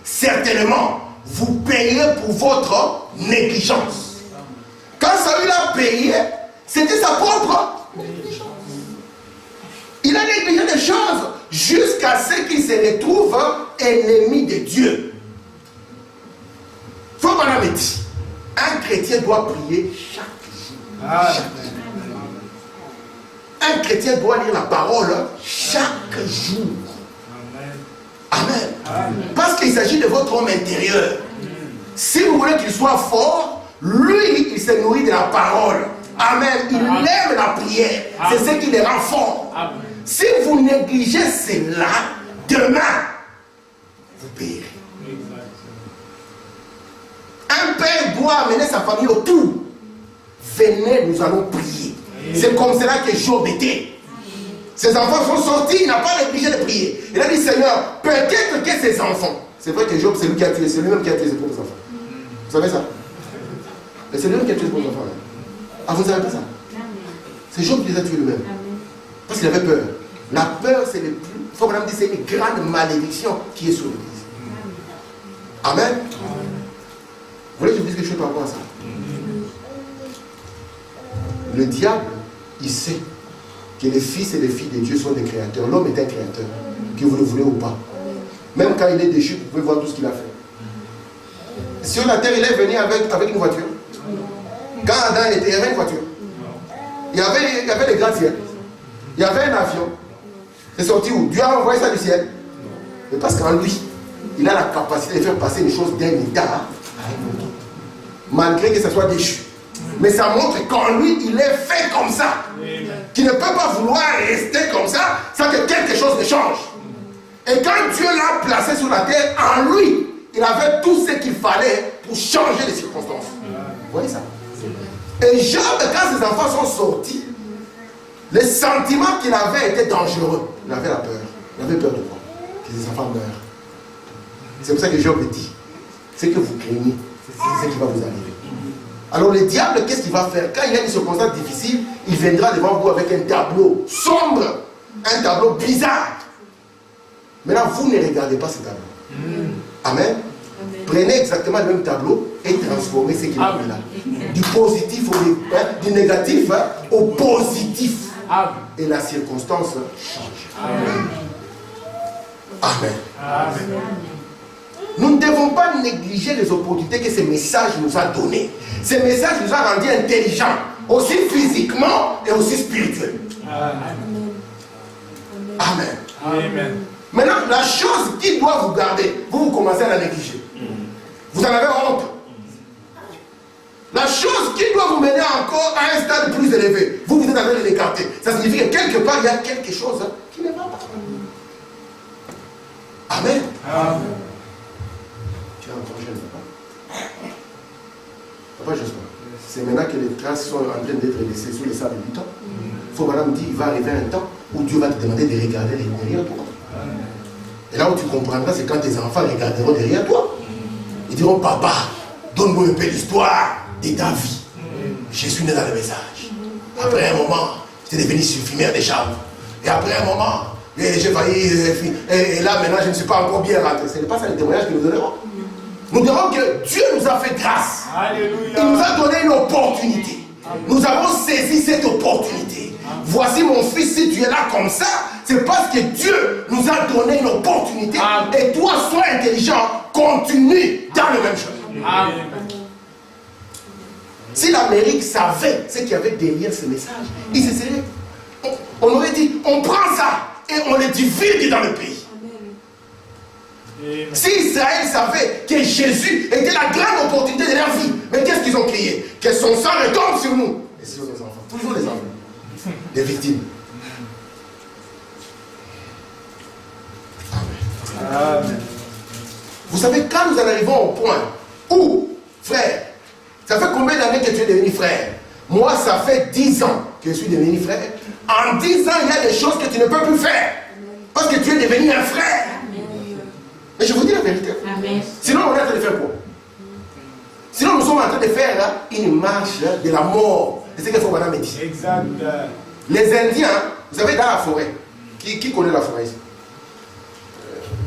Certainement, vous payerez pour votre négligence. Quand Saül a payé, c'était sa propre négligence. Il a négligé des choses jusqu'à ce qu'il se retrouve ennemi de Dieu. Faut qu'on a dit, un chrétien doit prier chaque jour. Chaque jour. Un chrétien doit lire la parole chaque jour. Amen. Amen. Parce qu'il s'agit de votre homme intérieur. Si vous voulez qu'il soit fort, lui, il se nourrit de la parole. Amen. Il aime la prière. C'est ce qui le rend fort. Amen. Si vous négligez cela, demain, doit amener sa famille autour. Venez, nous allons prier. C'est comme cela que Job était. Ses enfants sont sortis, il n'a pas négligé de prier. Il a dit, Seigneur, peut-être que ses enfants. C'est vrai que Job, c'est lui qui a tué, c'est lui-même qui a tué ses propres enfants. Vous savez ça? Mais c'est lui-même qui a tué ses propres enfants. Ah, vous ne savez pas ça? C'est Job qui les a tués lui-même. Parce qu'il avait peur. La peur, c'est le plus. Il faut vraiment dire, c'est une grande malédiction qui est sur l'église. Amen. Vous voulez que je vous dise quelque chose par rapport à ça? Le diable, il sait que les fils et les filles de Dieu sont des créateurs. L'homme est un créateur, que vous le voulez ou pas. Même quand il est déchu, vous pouvez voir tout ce qu'il a fait. Sur la terre, il est venu avec une voiture. Quand Adam était, il y avait une voiture. Il y avait des gratte-ciel. Il y avait un avion. C'est sorti où? Dieu a envoyé ça du ciel. Mais parce qu'en lui, il a la capacité de faire passer les choses d'un état à un autre. Malgré que ça soit déchu. Mais ça montre qu'en lui, il est fait comme ça. Qu'il ne peut pas vouloir rester comme ça sans que quelque chose ne change. Et quand Dieu l'a placé sur la terre, en lui, il avait tout ce qu'il fallait pour changer les circonstances. Vous voyez ça? Et Job, quand ses enfants sont sortis, les sentiments qu'il avait étaient dangereux. Il avait la peur. Il avait peur de quoi? Que ses enfants meurent. C'est pour ça que Job dit, ce que vous craignez, c'est ce qui va vous arriver. Alors le diable, qu'est-ce qu'il va faire? Quand il y a une circonstance difficile, il viendra devant vous avec un tableau sombre, un tableau bizarre. Maintenant, vous ne regardez pas ce tableau. Amen. Amen. Prenez exactement le même tableau et transformez ce qu'il a là. Du positif du négatif au positif. Amen. Et la circonstance change. Amen. Amen. Amen. Nous ne devons pas négliger les opportunités que ce message nous a données. Ce message nous a rendus intelligents, aussi physiquement et aussi spirituellement. Amen. Amen. Amen. Maintenant, la chose qui doit vous garder, vous commencez à la négliger. Vous en avez honte. La chose qui doit vous mener encore à un stade plus élevé, vous êtes en train de l'écarter. Ça signifie que quelque part, il y a quelque chose qui ne va pas. Amen. Amen. Tu as encore jeune, papa? Papa, j'ose pas. C'est maintenant que les traces sont en train d'être laissées sous les sables du temps. Il faut madame dire, il va arriver un temps où Dieu va te demander de regarder derrière toi. Et là où tu comprendras, c'est quand tes enfants regarderont derrière toi. Ils diront, papa, donne-moi un peu l'histoire de ta vie. Je suis né dans le message. Après un moment, j'étais devenu surfumeur des chambres. Et après un moment, j'ai failli. Et là, maintenant, je ne suis pas encore bien rentré. Ce n'est pas ça le témoignage que nous donnerons. Nous dirons que Dieu nous a fait grâce. Alléluia. Il nous a donné une opportunité. Nous avons saisi cette opportunité. Voici mon fils, si tu es là comme ça, c'est parce que Dieu nous a donné une opportunité. Et toi, sois intelligent, continue dans le même chemin. Si l'Amérique savait ce qu'il y avait derrière ce message, il se serait. On aurait dit, on prend ça et on le divulgue dans le pays. Amen. Si Israël savait que Jésus était la grande opportunité de leur vie, mais qu'est-ce qu'ils ont crié? Que son sang retombe sur nous. Et sur les enfants. Toujours les enfants. Les victimes. Amen. Amen. Vous savez, quand nous en arrivons au point où, frère, ça fait combien d'années que tu es devenu frère? Moi, ça fait 10 ans que je suis devenu frère. En 10 ans, il y a des choses que tu ne peux plus faire. Parce que tu es devenu un frère. Mais je vous dis la vérité. Amen. Sinon, on est en train de faire quoi? Sinon, nous sommes en train de faire une marche de la mort. C'est ce qu'il faut madame me dire. Exact. Les Indiens, vous savez, dans la forêt, qui connaît la forêt ici?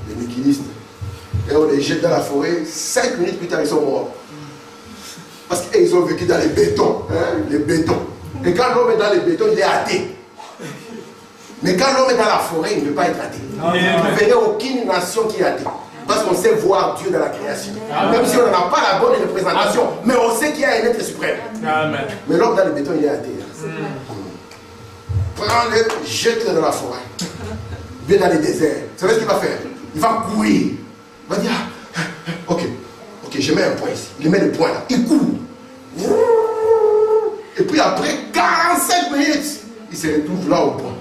Les bouquinistes. Et on les jette dans la forêt, 5 minutes plus tard, ils sont morts. Parce qu'ils ont vécu dans les bétons. Les bétons. Et quand l'homme est dans les bétons, il est athée. Mais quand l'homme est dans la forêt, il ne peut pas être athée. Vous ne verrez aucune nation qui est athée. Parce qu'on sait voir Dieu dans la création. Amen. Même si on n'a pas la bonne représentation, mais on sait qu'il y a un être suprême. Amen. Mais l'homme dans le béton, il est athée. Prends-le, jette-le dans la forêt. Viens dans le désert. Vous savez ce qu'il va faire? Il va courir. Il va dire, ok, je mets un point ici. Il met le point là. Il court. Et puis après 45 minutes, il se retrouve là au point.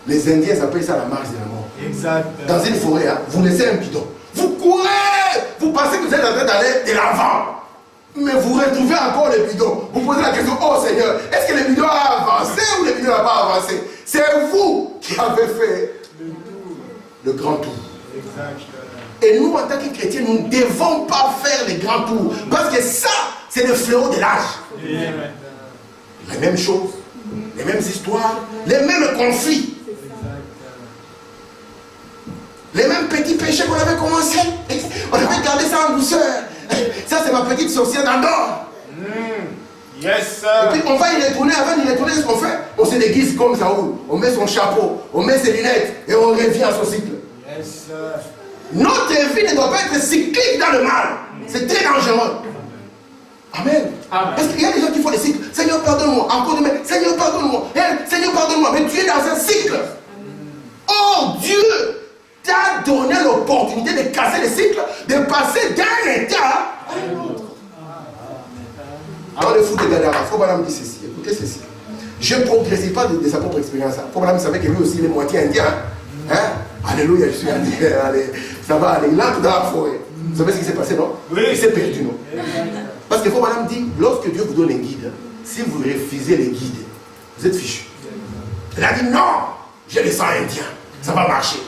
Les Indiens appellent ça la marche de la mort. Exact. Dans une forêt, vous laissez un bidon. Vous courez. Vous pensez que vous êtes en train d'aller de l'avant. Mais vous retrouvez encore les bidons. Vous posez la question, oh Seigneur, est-ce que les bidons a avancé ou les bidons n'a pas avancé? C'est vous qui avez fait le grand tour. Et nous, en tant que chrétiens, nous ne devons pas faire les grands tours. Parce que ça, c'est le fléau de l'âge. Les mêmes choses, les mêmes histoires, les mêmes conflits. Les mêmes petits péchés qu'on avait commencé. On avait gardé ça en douceur. Ça, c'est ma petite sorcière d'Andorre. Yes, sir. Et puis, on va y retourner. Avant d'y retourner, ce qu'on fait, on se déguise comme Saoul. On met son chapeau, on met ses lunettes et on revient à son cycle. Yes, sir. Notre vie ne doit pas être cyclique dans le mal. C'est très dangereux. Amen. Amen. Parce qu'il y a des gens qui font des cycles. Seigneur, pardonne-moi. Encore demain. Seigneur, pardonne-moi. Seigneur, pardonne-moi. Mais tu es dans un cycle. Or, Dieu t'a donné l'opportunité de casser le cycle, de passer d'un état à un autre. Dans le foot de Gadara, Frobalam dit ceci. Écoutez ceci. Je ne progressais pas de sa propre expérience. Frobalam savait que lui aussi, il est moitié indien. Hein? Alléluia, je suis indien. Allez, ça va aller. Il entre dans la forêt. Vous savez ce qui s'est passé, non? Oui. Il s'est perdu, non? Parce que Frobalam dit, lorsque Dieu vous donne un guide, si vous refusez les guides, vous êtes fichu. Il a dit, non, j'ai le sang indien. Ça va marcher.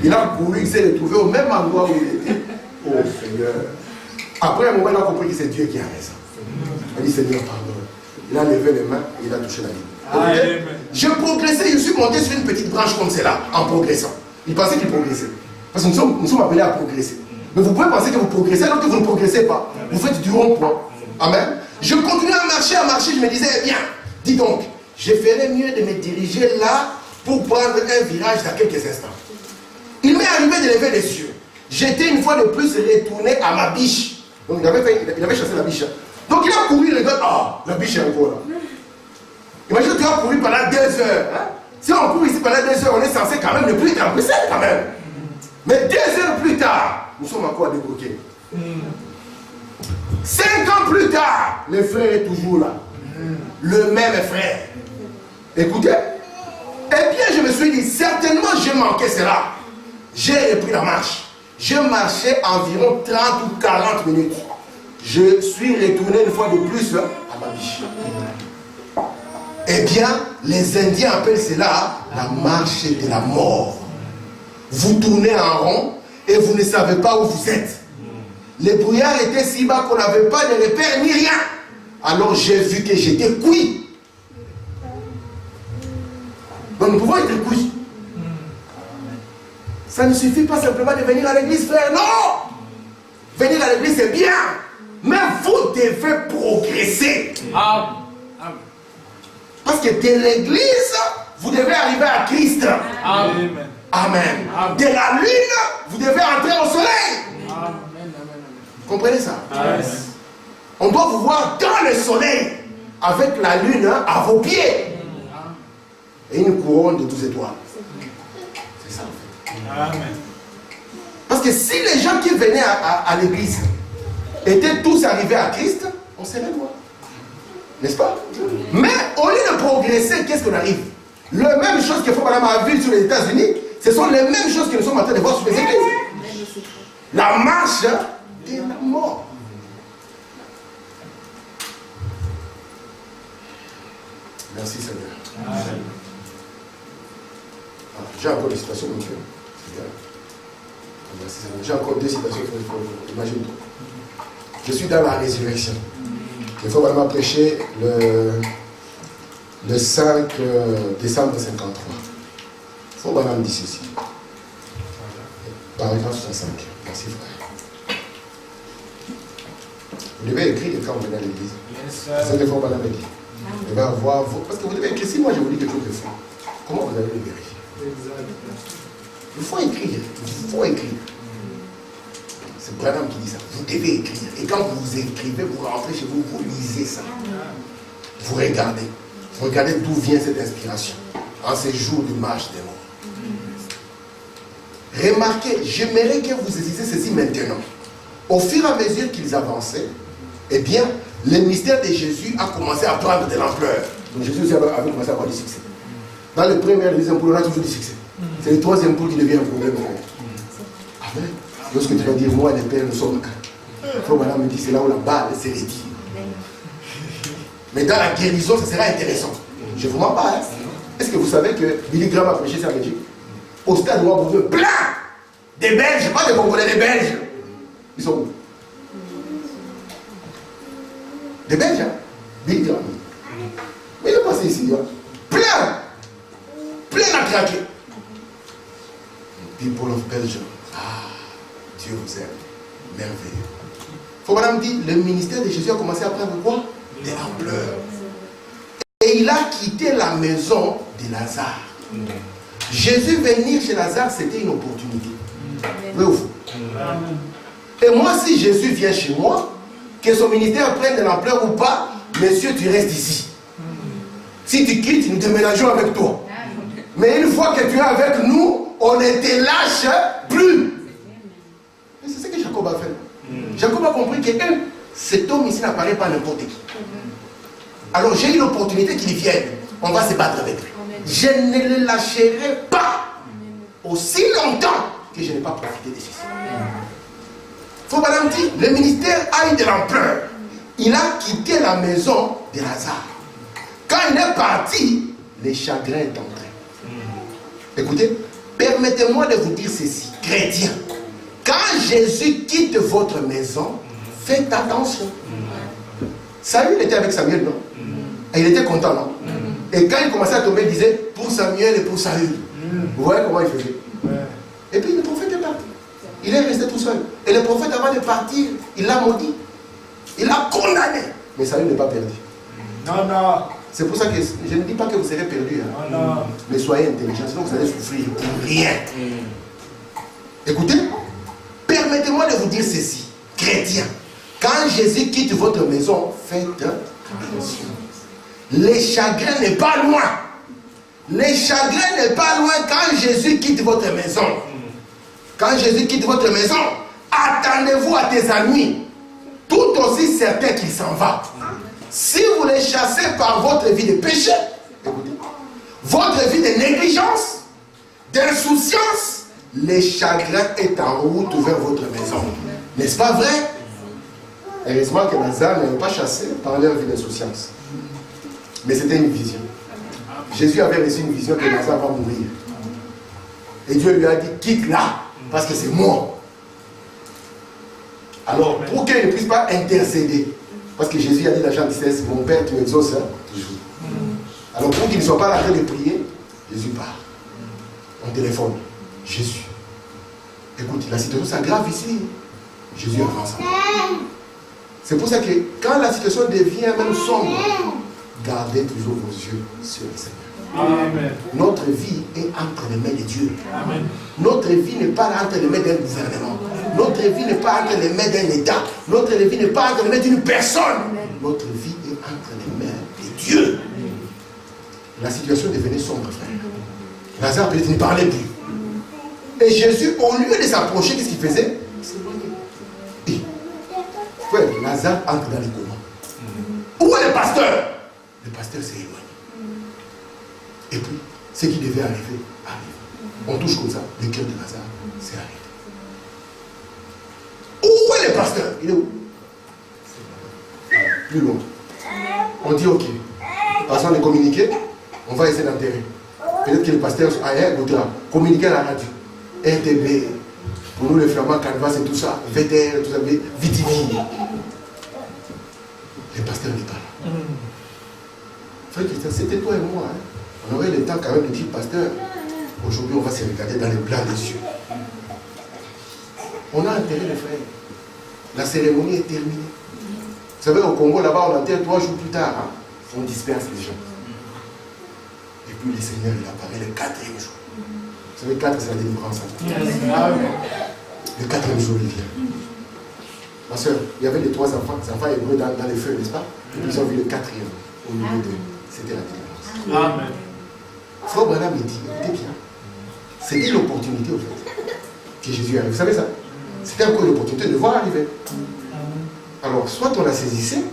Il a couru, il s'est retrouvé au même endroit où il était. Oh Seigneur. Après un moment, il a compris que c'est Dieu qui a raison. Il a dit, Seigneur, pardon. Il a levé les mains et il a touché la vie. Je progressais, je suis monté sur une petite branche comme celle-là, en progressant. Il pensait qu'il progressait. Parce que nous sommes appelés à progresser. Mais vous pouvez penser que vous progressez alors que vous ne progressez pas. Vous faites du rond-point. Amen. Je continuais à marcher, je me disais, eh bien, dis donc, je ferais mieux de me diriger là pour prendre un virage dans quelques instants. Il m'est arrivé de lever les yeux. J'étais une fois de plus retourné à ma biche. Donc il avait chassé la biche. Donc il a couru, il regarde, ah, la biche est encore là. Imagine, tu as couru pendant 2 heures. Hein? Si on court ici pendant 2 heures, on est censé quand même ne plus être empressé quand même. Mais 2 heures plus tard, nous sommes encore débloqués. 5 ans plus tard, le frère est toujours là. Le même frère. Écoutez. Eh bien, je me suis dit, certainement j'ai manqué cela. J'ai repris la marche. Je marchais environ 30 ou 40 minutes. Je suis retourné une fois de plus à ma biche. Eh bien, les Indiens appellent cela la marche de la mort. Vous tournez en rond et vous ne savez pas où vous êtes. Les brouillards étaient si bas qu'on n'avait pas de repères ni rien. Alors j'ai vu que j'étais cuit. Donc nous pouvons être cuits. Ça ne suffit pas simplement de venir à l'église, frère. Non! Venir à l'église, c'est bien. Mais vous devez progresser. Parce que de l'église, vous devez arriver à Christ. Amen. Amen. De la lune, vous devez entrer au soleil. Vous comprenez ça? Yes. On doit vous voir dans le soleil, avec la lune à vos pieds. Et une couronne de 12 étoiles. C'est ça en fait. Amen. Parce que si les gens qui venaient à l'église étaient tous arrivés à Christ, on serait loin. N'est-ce pas? Mais au lieu de progresser, qu'est-ce qu'on arrive? La même chose que Frobalam a vu sur les États-Unis, ce sont les mêmes choses que nous sommes en train de voir sur les églises. La marche de la mort. Merci Seigneur. Amen. J'ai encore des citations, mon Dieu. J'ai encore 2 citations, imagine-toi. Je suis dans la résurrection. Il faut vraiment prêcher le 5 décembre 53. Il faut vraiment dire ceci. Paragraphe 65. Merci frère. Vous devez écrire quand vous venez à l'église. C'est ce que Frobalam a dit. Vous devez avoir vos... Parce que vous devez écrire. Si moi je vous dis quelque chose de faux, comment vous allez le vérifier? Il faut écrire. Il faut écrire. C'est Branham qui dit ça. Vous devez écrire. Et quand vous écrivez, vous rentrez chez vous, vous lisez ça. Vous regardez. Vous regardez d'où vient cette inspiration. En ces jours de marche des morts. Remarquez, j'aimerais que vous saisissez ceci maintenant. Au fur et à mesure qu'ils avançaient, eh bien, le mystère de Jésus a commencé à prendre de l'ampleur. Donc Jésus aussi avait commencé à avoir du succès. Dans le premier et le deuxième poule, on a toujours du succès. C'est le troisième poule qui devient un problème. Amen. Lorsque tu vas dire, moi et le Père, nous sommes un. Frère Branham me dit, c'est là où la balle s'est retirée. Mais dans la guérison, ça sera intéressant. Je ne vous mens pas. Hein? Est-ce que vous savez que Billy Graham a prêché ça en Belgique? Au stade où plein des Belges, pas des Congolais, des Belges. Ils sont où? Des Belges, hein? Billy Graham. Mais il est passé ici, hein? Plein à craquer. People of Belgium. Ah, Dieu vous aime. Merveilleux. Faut madame dit, le ministère de Jésus a commencé à prendre quoi? Des ampleurs. Et il a quitté la maison de Lazare. Jésus venir chez Lazare, c'était une opportunité. Vrai ou faux? Et moi, si Jésus vient chez moi, que son ministère prenne de l'ampleur ou pas, monsieur, tu restes ici. Si tu quittes, nous déménageons avec toi. Mais une fois que tu es avec nous, on ne te lâche plus. Et c'est ce que Jacob a fait. Jacob a compris que cet homme ici n'apparaît pas n'importe qui. Alors j'ai eu l'opportunité qu'il vienne. On va se battre avec lui. Je ne le lâcherai pas aussi longtemps que je n'ai pas profité de ceci. Faut madame dire, le ministère a eu de l'ampleur. Il a quitté la maison de Lazare. Quand il est parti, les chagrins est entré. Écoutez, permettez-moi de vous dire ceci, chrétiens. Quand Jésus quitte votre maison, faites attention. Saül était avec Samuel, non? Et il était content, non? Et quand il commençait à tomber, il disait pour Samuel et pour Saül. Vous voyez comment il faisait? Et puis le prophète est parti. Il est resté tout seul. Et le prophète, avant de partir, il l'a maudit. Il l'a condamné. Mais Saül n'est pas perdu. Non, non. C'est pour ça que je ne dis pas que vous serez perdu. Hein. Non. Mais soyez intelligents, sinon vous allez souffrir pour rien. Écoutez, permettez-moi de vous dire ceci, chrétiens. Quand Jésus quitte votre maison, faites attention. Les chagrins n'est pas loin. Les chagrins n'est pas loin quand Jésus quitte votre maison. Quand Jésus quitte votre maison, attendez-vous à tes amis, tout aussi certain qu'il s'en va. Si vous les chassez par votre vie de péché, écoutez, votre vie de négligence, d'insouciance, les chagrins est en route vers votre maison. N'est-ce pas vrai? Heureusement que Lazare n'avait pas chassé par leur vie d'insouciance. Mais c'était une vision. Jésus avait reçu une vision que Lazare va mourir. Et Dieu lui a dit, quitte là, parce que c'est moi. Alors, pour qu'il ne puisse pas intercéder, parce que Jésus a dit à Jean 16, mon Père, tu m'exauces toujours. Alors, pour qu'il ne soit pas là en train de prier, Jésus part. On téléphone. Jésus. Écoute, la situation s'aggrave ici. Jésus avance. C'est pour ça que quand la situation devient même sombre, gardez toujours vos yeux sur le Seigneur. Amen. Notre vie est entre les mains de Dieu. Amen. Notre vie n'est pas entre les mains d'un gouvernement. Notre vie n'est pas entre les mains d'un État. Notre vie n'est pas entre les mains d'une personne. Notre vie est entre les mains de Dieu. La situation devenait sombre, frère. Lazare peut-être ne parlait plus. Et Jésus, au lieu de s'approcher, qu'est-ce qu'il faisait? Et, frère, Lazare entre dans les comas. Où est le pasteur? Le pasteur s'est éloigné. Et puis, ce qui devait arriver, arrive. On touche comme ça, le cœur de Lazare s'est arrêté. Où est le pasteur? Il est où? Plus loin. On dit ok. Passant de communiquer, on va essayer d'enterrer. Peut-être que le pasteur ailleurs voudra communiquer à la radio. RTB, pour nous les flamands, canvas et tout ça, VTR, tout ça, VTV. Le pasteur n'est pas là. Frère Christian, c'était toi et moi. Hein. On aurait le temps quand même de dire, pasteur, aujourd'hui on va se regarder dans les blancs des yeux. On a enterré les frères. La cérémonie est terminée. Vous savez, au Congo, là-bas, on enterre 3 jours plus tard. Hein. On disperse les gens. Et puis le Seigneur, il apparaît le 4e jour. Vous savez, 4, c'est la délivrance. Le 4e jour, il vient. Ma soeur, il y avait les 3 enfants hébreux dans les feux, n'est-ce pas? Et puis ils ont vu le 4e au milieu d'eux. C'était la délivrance. Amen. Frère Branham me dit, écoutez bien, c'était l'opportunité au fait que Jésus arrive. Vous savez ça? C'était encore l'opportunité de le voir arriver. Alors, soit on la saisissait,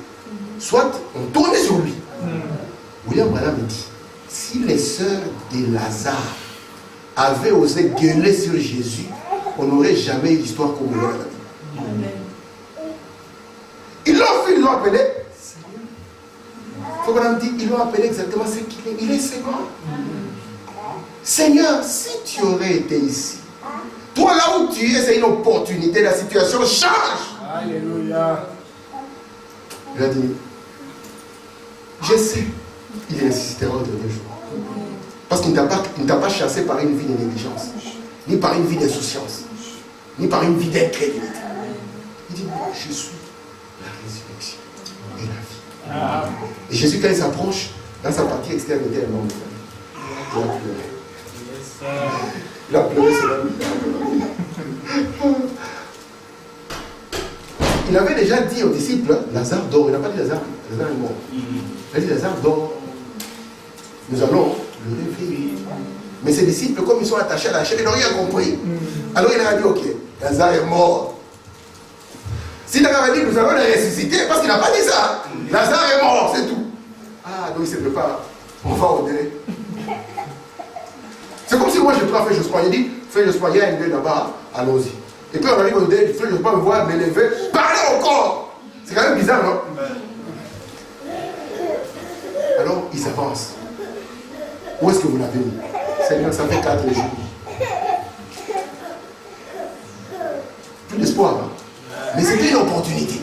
soit on tournait sur lui. William Branham me dit, si les sœurs de Lazare avaient osé gueuler sur Jésus, on n'aurait jamais eu l'histoire comme on l'a dit. ils l'ont appelé Seigneur. Il faut qu'on dit, ils l'ont appelé exactement ce qu'il est. Il est Seigneur. Seigneur, si tu aurais été ici, toi là où tu es, c'est une opportunité, la situation change. Alléluia. Il a dit, je sais, il ressuscitera au dernier jour. Parce qu'il ne t'a pas chassé par une vie de négligence, ni par une vie d'insouciance, ni par une vie d'incrédulité. Il dit, moi, je suis la résurrection et la vie. Et Jésus, quand il s'approche, dans sa partie externe, il était un homme de famille. Il a pleuré. Il a pleuré, c'est la vie. Il avait déjà dit aux disciples, Lazare dort. Il n'a pas dit Lazare est mort. Il a dit Lazare dort. Nous allons le réveiller. Mais ses disciples, comme ils sont attachés à la chaîne, ils n'ont rien compris. Alors il a dit, ok, Lazare est mort. S'il avait dit, nous allons le ressusciter, parce qu'il n'a pas dit ça. Lazare est mort, c'est tout. Ah, donc il se prépare. On va au délai. C'est comme si moi je prends Frère Jospin. Il dit, Frère Jospin, il y a un délai là-bas, allons-y. Et puis on arrive au délai, Frère Jospin me voit m'élever, parler encore. C'est quand même bizarre, non? Alors il s'avance. Où est-ce que vous l'avez mis? Seigneur, ça fait 4 jours. Plus d'espoir, hein? Mais c'était une opportunité.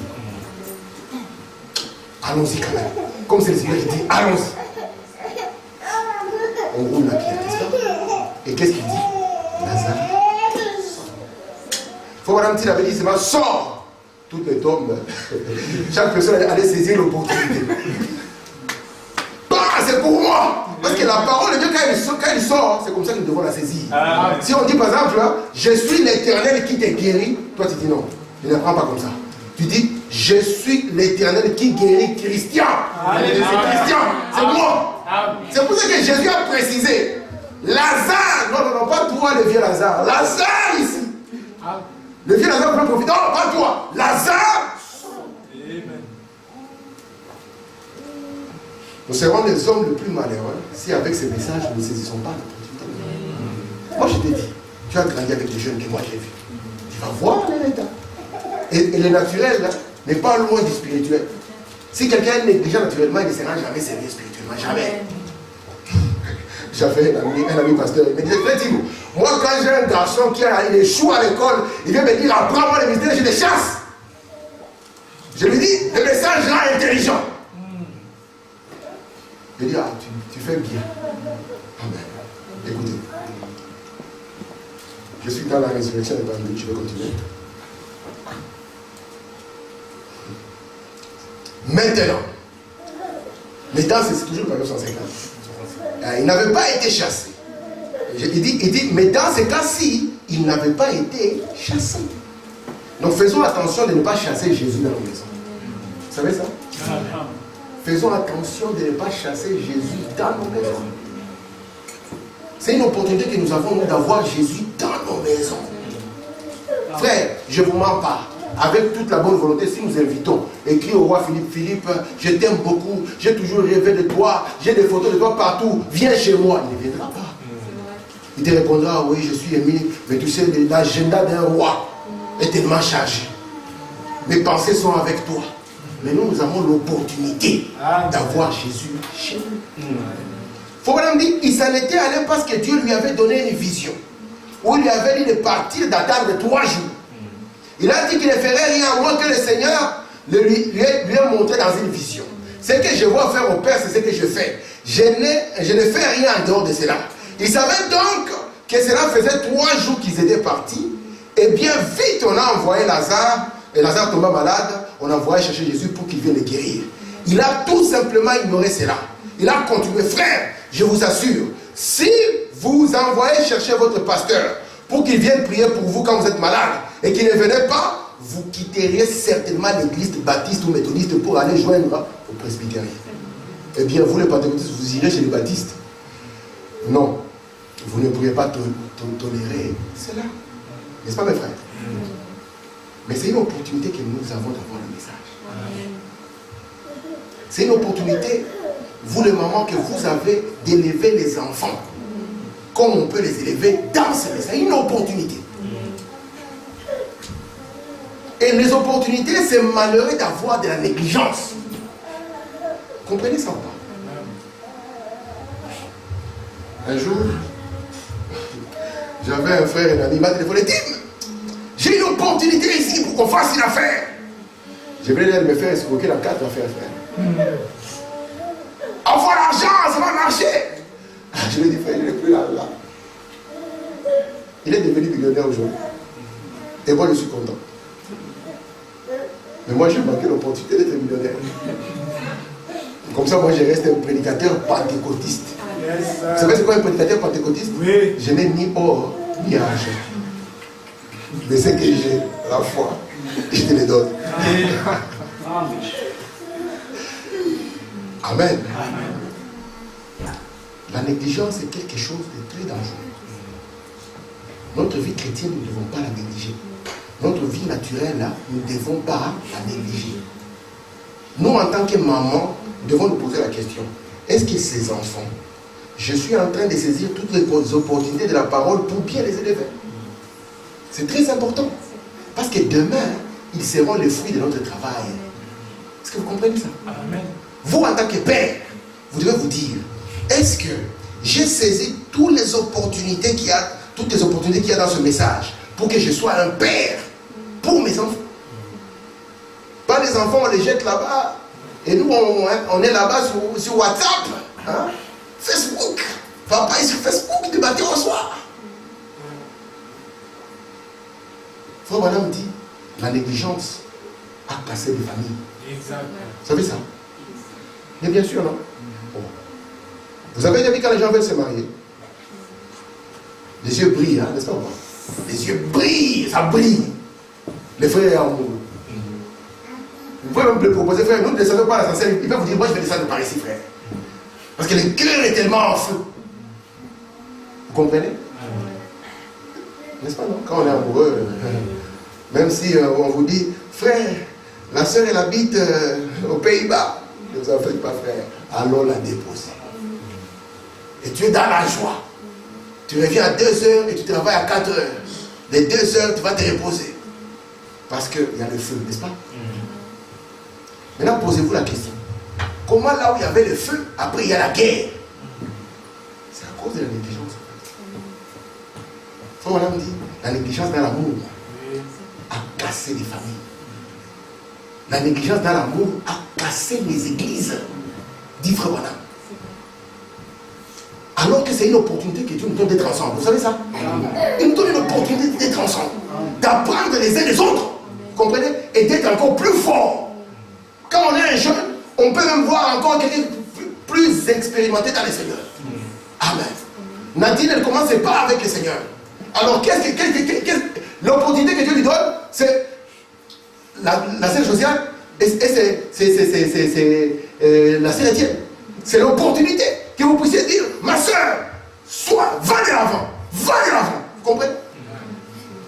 Allons-y quand même. Comme c'est le Seigneur qui dit, allons-y. On roule la pierre, n'est-ce pas? Et qu'est-ce qu'il dit? Lazare. Il faut voir un petit avait dit, c'est sort. Toutes les tombes. Chaque personne allait saisir l'opportunité. C'est pour moi. Parce que la parole de Dieu, quand il sort, c'est comme ça que nous devons la saisir. Si on dit par exemple, je suis l'Éternel qui te guérit, toi tu dis non. Tu ne prends pas comme ça. Tu dis, je suis l'Éternel qui guérit Christian. C'est Christian, c'est moi. C'est pour ça que Jésus a précisé. Lazare, non, pas toi le vieux Lazare. Lazare ici. Le vieux Lazare peut profiter. Non, pas toi. Lazare. Nous serons les hommes les plus malheureux si avec ces messages nous ne saisissons pas l'opportunité. Moi je t'ai dit, tu as grandi avec des jeunes que moi j'ai vus. Tu vas voir l'état. Et le naturel n'est pas loin du spirituel. Si quelqu'un est négligent naturellement, il ne sera jamais sérieux spirituellement. Jamais. J'avais un ami pasteur, il me disait, frère Timo, moi quand j'ai un garçon qui a échoué à l'école, il vient me dire, apprends-moi les mystères, je les chasse. Je lui dis, le message là est intelligent. Je dis, ah, tu fais bien. Amen. Écoutez. Je suis dans la résurrection de Bandit, je vais continuer. Maintenant, c'est toujours par 150. Il n'avait pas été chassé. Il dit, mais dans ces cas-ci, il n'avait pas été chassé. Donc faisons attention de ne pas chasser Jésus dans nos maisons. Vous savez ça? Faisons attention de ne pas chasser Jésus dans nos maisons. C'est une opportunité que nous avons, nous, d'avoir Jésus dans nos maisons. Frère, je ne vous mens pas. Avec toute la bonne volonté, si nous invitons, écrit au roi Philippe, Philippe, je t'aime beaucoup, j'ai toujours rêvé de toi, j'ai des photos de toi partout, viens chez moi. Il ne viendra pas. Il te répondra, oui, je suis émis, mais tu sais, l'agenda d'un roi est tellement chargé. Mes pensées sont avec toi. Mais nous avons l'opportunité d'avoir Jésus chez nous. Il faut vraiment dire, il s'en était allé parce que Dieu lui avait donné une vision. Où il lui avait dit de partir, d'attendre 3 jours. Il a dit qu'il ne ferait rien à moins que le Seigneur lui ait montré dans une vision. Ce que je vois faire au Père, c'est ce que je fais. Je ne fais rien en dehors de cela. Il savait donc que cela faisait 3 jours qu'ils étaient partis. Et bien vite, on a envoyé Lazare. Et Lazare tomba malade. On a envoyé chercher Jésus pour qu'il vienne le guérir. Il a tout simplement ignoré cela. Il a continué. Frère, je vous assure, si vous envoyez chercher votre pasteur pour qu'il vienne prier pour vous quand vous êtes malade et qu'il ne venait pas, vous quitteriez certainement l'église baptiste ou méthodiste pour aller joindre au presbytérien. Eh bien, vous les pentecôtistes, vous irez chez les baptistes. Non, vous ne pourriez pas tolérer cela. N'est-ce pas, mes frères? Mais c'est une opportunité que nous avons d'avoir le message. C'est une opportunité, vous les mamans, que vous avez d'élever les enfants comme on peut les élever dans ce message. C'est une opportunité. Et Et les opportunités, c'est malheureux d'avoir de la négligence. Comprenez ça ou pas? Un jour, j'avais un frère et un ami, il m'a téléphoné, Tim, j'ai une opportunité ici pour qu'on fasse une affaire. Je venais de me faire escroquer dans 4 affaires, frère. Avoir l'argent, ça va marcher. Je lui ai dit, frère, il n'est plus là. Il est devenu millionnaire aujourd'hui. Et moi, je suis content. Mais moi, j'ai manqué l'opportunité d'être millionnaire. Comme ça, moi, je reste un prédicateur pentecôtiste. Vous savez c'est quoi un prédicateur pentecôtiste? Oui. Je n'ai ni or, ni argent. Mais ce que j'ai, la foi, je te le donne. Amen. La négligence est quelque chose de très dangereux. Notre vie chrétienne, nous ne devons pas la négliger. Notre vie naturelle, là, nous ne devons pas la négliger. Nous, en tant que maman, devons nous poser la question. Est-ce que ces enfants, je suis en train de saisir toutes les opportunités de la parole pour bien les élever? C'est très important. Parce que demain, ils seront le fruit de notre travail. Est-ce que vous comprenez ça? Amen. Vous, en tant que père, vous devez vous dire, est-ce que j'ai saisi toutes les opportunités qu'il y a dans ce message pour que je sois un père pour mes enfants? Pas les enfants, on les jette là-bas. Et nous, on est là-bas sur WhatsApp, hein? Facebook. Papa est sur Facebook du matin au soir. Frère Madame dit, la négligence a cassé les familles. Exact. Vous savez ça? Mais bien sûr, non? Bon. Vous avez déjà vu quand les gens veulent se marier? Les yeux brillent, hein, n'est-ce pas? Les yeux brillent, ça brille. Les frères sont amoureux. Vous pouvez même le proposer, frère, nous ne descendons pas à l'ascenseur. Il va vous dire, moi je vais descendre par ici, frère. Parce que le cœur est tellement en feu. Vous comprenez? N'est-ce pas, non? Quand on est amoureux, même si on vous dit, frère, la soeur elle habite aux Pays-Bas, ne vous en faites pas, frère. Allons la déposer. Et tu es dans la joie. Tu reviens à 2 heures et tu travailles à 4 heures. Les 2 heures, tu vas te reposer. Parce qu'il y a le feu, n'est-ce pas? Maintenant, posez-vous la question. Comment là où il y avait le feu, après il y a la guerre? C'est à cause de la négligence. Frère Madame dit, la négligence dans l'amour a cassé les familles. La négligence dans l'amour a cassé les églises. Dit Frère Madame. Alors que c'est une opportunité que Dieu nous donne d'être ensemble. Vous savez ça? Il nous donne une opportunité d'être ensemble. D'apprendre les uns les autres. Vous comprenez? Et d'être encore plus fort. Quand on est un jeune, on peut même voir encore quelqu'un plus expérimenté dans le Seigneur. Amen. Nadine, elle ne commence pas avec le Seigneur. Alors, l'opportunité que Dieu lui donne, c'est la sœur Josiane et c'est la sœur Étienne. C'est l'opportunité que vous puissiez dire, ma sœur, va de l'avant, va de l'avant. Vous comprenez?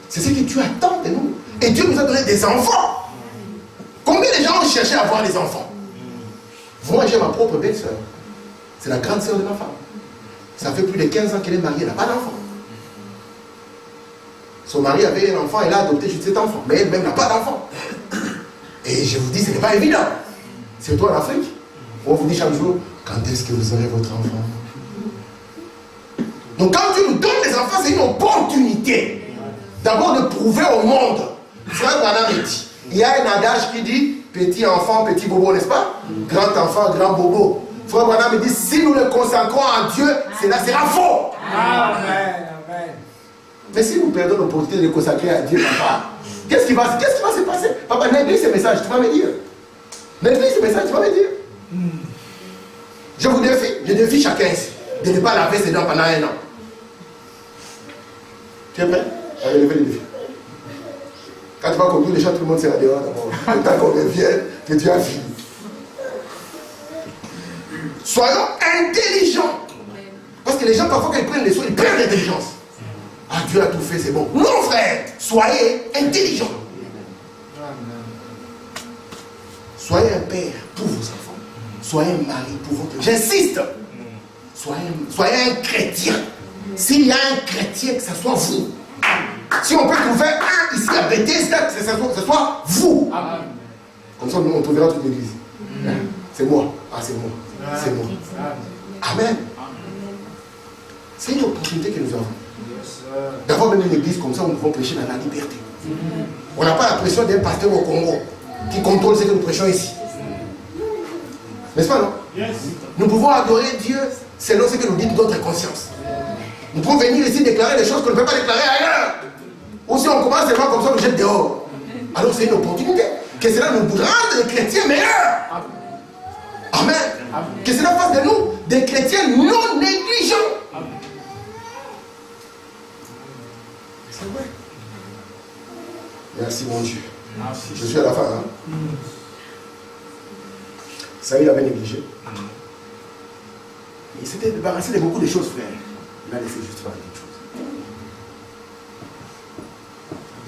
C'est ce que Dieu attend de nous. Et Dieu nous a donné des enfants. Combien de gens ont cherché à avoir des enfants? Moi, j'ai ma propre belle-sœur. C'est la grande sœur de ma femme. Ça fait plus de 15 ans qu'elle est mariée, elle n'a pas d'enfant. Son mari avait un enfant, elle a adopté juste cet enfant. Mais elle-même n'a pas d'enfant. Et je vous dis, ce n'est pas évident. Surtout en Afrique. On vous dit chaque jour, quand est-ce que vous aurez votre enfant? Donc quand Dieu nous donne des enfants, c'est une opportunité. D'abord de prouver au monde. Frère Branham dit, il y a un adage qui dit, petit enfant, petit bobo, n'est-ce pas? Grand enfant, grand bobo. Frère Branham dit, si nous le consacrons à Dieu, cela sera faux. Amen. Amen. Mais si nous perdons l'opportunité de consacrer à Dieu, papa, qu'est-ce qui va se passer? Papa, néglige ce message, tu vas me dire. Néglige ce message, tu vas me dire. Je vous défie, je défie chacun ici, de ne pas laver ses dents pendant 1 an. Tu es prêt? Allez, levez le défi. Quand tu vas conclure les chants, tout le monde sera dehors d'abord. Le temps qu'on revienne, que tu as fini. Soyons intelligents. Parce que les gens, parfois, quand ils prennent les soins, ils perdent l'intelligence. Ah, Dieu a tout fait, c'est bon. Non, frère, soyez intelligents. Soyez un père pour vos enfants. Soyez un mari pour votre... J'insiste. Soyez un chrétien. S'il y a un chrétien, que ce soit vous. Si on peut trouver un ici à Bethesda, que ce soit vous. Amen. Comme ça, on trouvera toute l'église. C'est moi. Ah, c'est moi. C'est moi. Amen. C'est une opportunité que nous avons. D'avoir même une église comme ça, où nous pouvons prêcher dans la liberté. On n'a pas la pression d'un pasteur au Congo qui contrôle ce que nous prêchons ici. N'est-ce pas, non? Nous pouvons adorer Dieu selon ce que nous dit notre conscience. Nous pouvons venir ici déclarer des choses qu'on ne peut pas déclarer ailleurs. Ou si on commence seulement comme ça, on nous jette dehors. Alors c'est une opportunité. Que cela nous rende des chrétiens meilleurs. Amen. Que cela fasse de nous des chrétiens non négligents. C'est vrai. Merci mon Dieu. Je suis à la fin. Hein? Ça, il avait négligé. Il s'était débarrassé de beaucoup de choses, frère. Il a laissé juste faire une chose.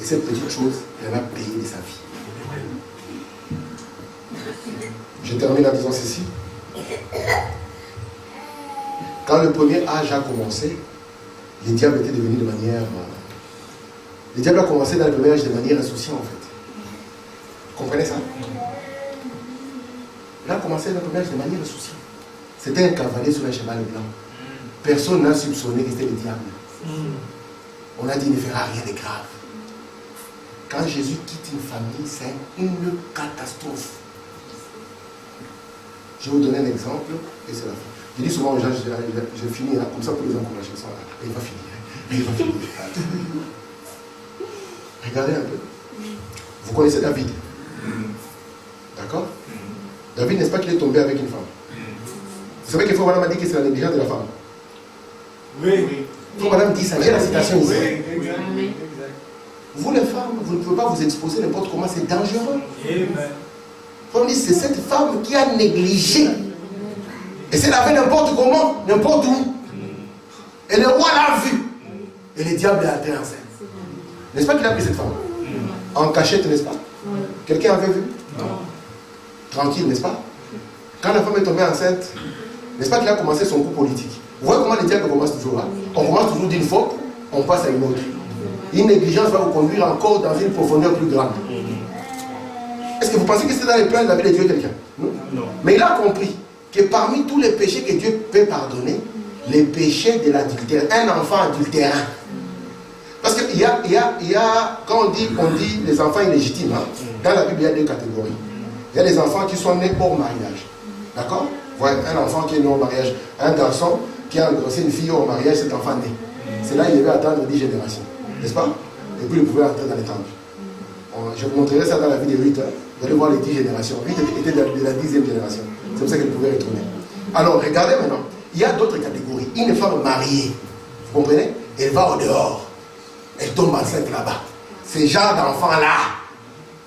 Et cette petite chose, elle va payer de sa vie. Je termine en disant ceci. Quand le premier âge a commencé, le diable était devenu de manière... Le diable a commencé dans le premier âge de manière insouciante, en fait. Vous comprenez ça? Il a commencé dans le premier âge de manière insouciante. C'était un cavalier sur un cheval blanc. Personne n'a soupçonné que c'était le diable. On a dit qu'il ne fera rien de grave. Quand Jésus quitte une famille, c'est une catastrophe. Je vais vous donner un exemple et c'est la fin. Je dis souvent aux gens, je finis là, comme ça pour les encourager. Et il va finir. Et il va finir. Regardez un peu. Vous connaissez David. D'accord? David, n'est-ce pas qu'il est tombé avec une femme? Vous savez que Frère Madame a dit que c'est la négligence de la femme. Oui. Frère Madame dit ça. J'ai la citation ici. Oui. Vous les femmes, vous ne pouvez pas vous exposer n'importe comment, c'est dangereux. Amen. On dit c'est cette femme qui a négligé. Et c'est la fait n'importe comment, n'importe où. Et le roi l'a vu. Et le diable est entré enceinte. N'est-ce pas qu'il a pris cette femme? En cachette, n'est-ce pas? Quelqu'un avait vu? Non. Tranquille, n'est-ce pas? Quand la femme est tombée enceinte, n'est-ce pas qu'il a commencé son coup politique? Vous voyez comment le diable commence toujours là? On commence toujours d'une faute, on passe à une autre. Une négligence va vous conduire encore dans une profondeur plus grande. Est-ce que vous pensez que c'est dans les plans de la vie de Dieu quelqu'un? Non. Mais il a compris que parmi tous les péchés que Dieu peut pardonner, les péchés de l'adultère, un enfant adultérin. Parce qu'il y a, quand on dit les enfants illégitimes, hein, dans la Bible il y a deux catégories. Il y a les enfants qui sont nés hors mariage. D'accord? Voilà, un enfant qui est né hors mariage. Un garçon qui a engrossé une fille hors mariage, cet enfant né. C'est là qu'il devait attendre 10 générations. N'est-ce pas? Et puis il pouvait entrer dans les temples. Je vous montrerai ça dans la vie de Ruth. Vous allez voir les 10 générations. Ruth était de la 10e génération. C'est pour ça qu'elle pouvait retourner. Alors, regardez maintenant. Il y a d'autres catégories. Une femme mariée, vous comprenez? Elle va au dehors. Elle tombe enceinte là-bas. Ces genres d'enfants-là,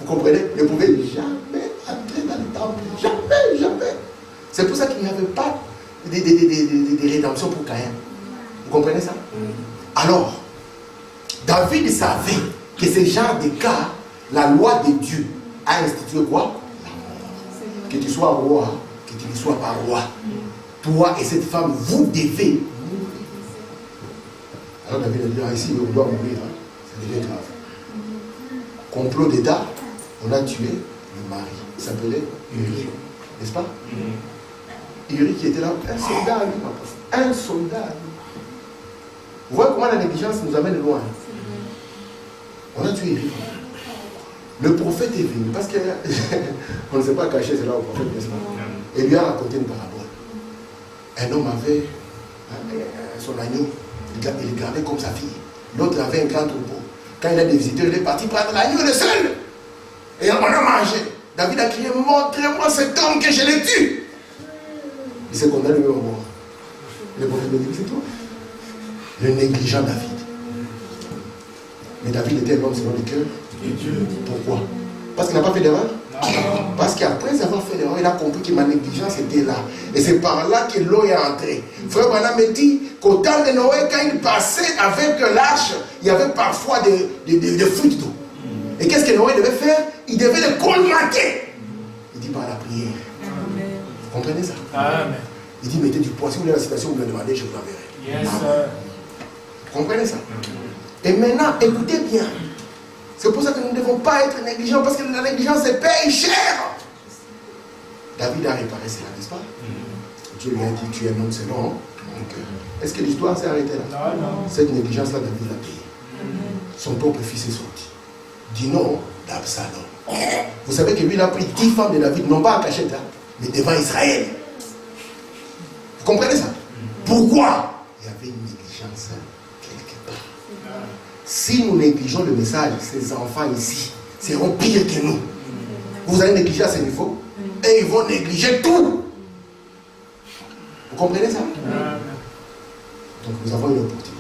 vous comprenez? Ne pouvaient jamais entrer dans le temple. Jamais. C'est pour ça qu'il n'y avait pas de rédemption pour Caïn. Vous comprenez ça? Alors, David savait que ce genre de cas, la loi de Dieu a institué quoi? La mort. Que tu sois roi, que tu ne sois pas roi. Toi et cette femme, vous devez mourir. Alors David a dit, ici, on doit mourir. Hein. Ça devient grave. Complot d'État, on a tué le mari. Il s'appelait Uri. N'est-ce pas? Uri qui était là, un soldat à lui, un soldat à lui. Vous voyez comment la négligence nous amène loin. On a tué Uri. Le prophète est venu, parce qu'on ne s'est pas caché cela au prophète, n'est-ce pas? Et lui a raconté une parabole. Un homme avait son agneau, il le gardait comme sa fille. L'autre avait un grand troupeau. Quand il a des visiteurs, il est parti prendre l'agneau le seul. Et on a mangé. David a crié, montrez-moi cet homme que je l'ai tué. Il s'est condamné lui au mort. Le prophète me dit, c'est toi. Le négligent David. Mais David était un homme selon le cœur de Dieu. Pourquoi? Parce qu'il n'a pas fait d'erreur? Parce qu'après avoir fait l'erreur, il a compris que ma négligence était là. Et c'est par là que l'eau est entrée. Frère Branham me dit qu'au temps de Noé, quand il passait avec l'arche, il y avait parfois des fuites d'eau. Et qu'est-ce que Noé devait faire? Il devait le colmater. Il dit par la prière. Amen. Vous comprenez ça? Amen. Il dit mettez du poids. Si vous voulez la citation, vous me le demandez, je vous l'enverrai. Yes, vous comprenez ça? Et maintenant, écoutez bien. C'est pour ça que nous ne devons pas être négligents, parce que la négligence, c'est paye cher. David a réparé cela, n'est-ce pas? Dieu lui a dit, tu es un homme selon mon cœur. Est-ce que l'histoire s'est arrêtée là? Non. Cette négligence-là, David l'a payée. Son propre fils est sorti. Du nom d'Absalom. Vous savez que lui, il a pris 10 femmes de David, non pas à cachette, hein, mais devant Israël. Vous comprenez ça? Pourquoi? Il y avait une négligence quelque part. Si nous négligeons le message, ces enfants ici seront pires que nous. Vous allez négliger à ce niveau et ils vont négliger tout. Vous comprenez ça? Donc nous avons une opportunité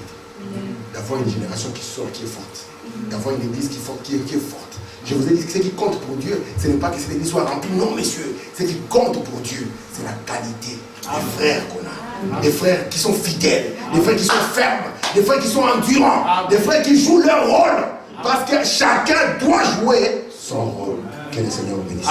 d'avoir une génération qui sort, qui est forte, d'avoir une église qui est forte. Je vous ai dit que ce qui compte pour Dieu, ce n'est pas que cette église soit remplie, non messieurs. Ce qui compte pour Dieu, c'est la qualité des frères qu'on a. Des frères qui sont fidèles, des frères qui sont fermes, des frères qui sont endurants, des frères qui jouent leur rôle. Parce que chacun doit jouer son rôle. Que le Seigneur vous bénisse.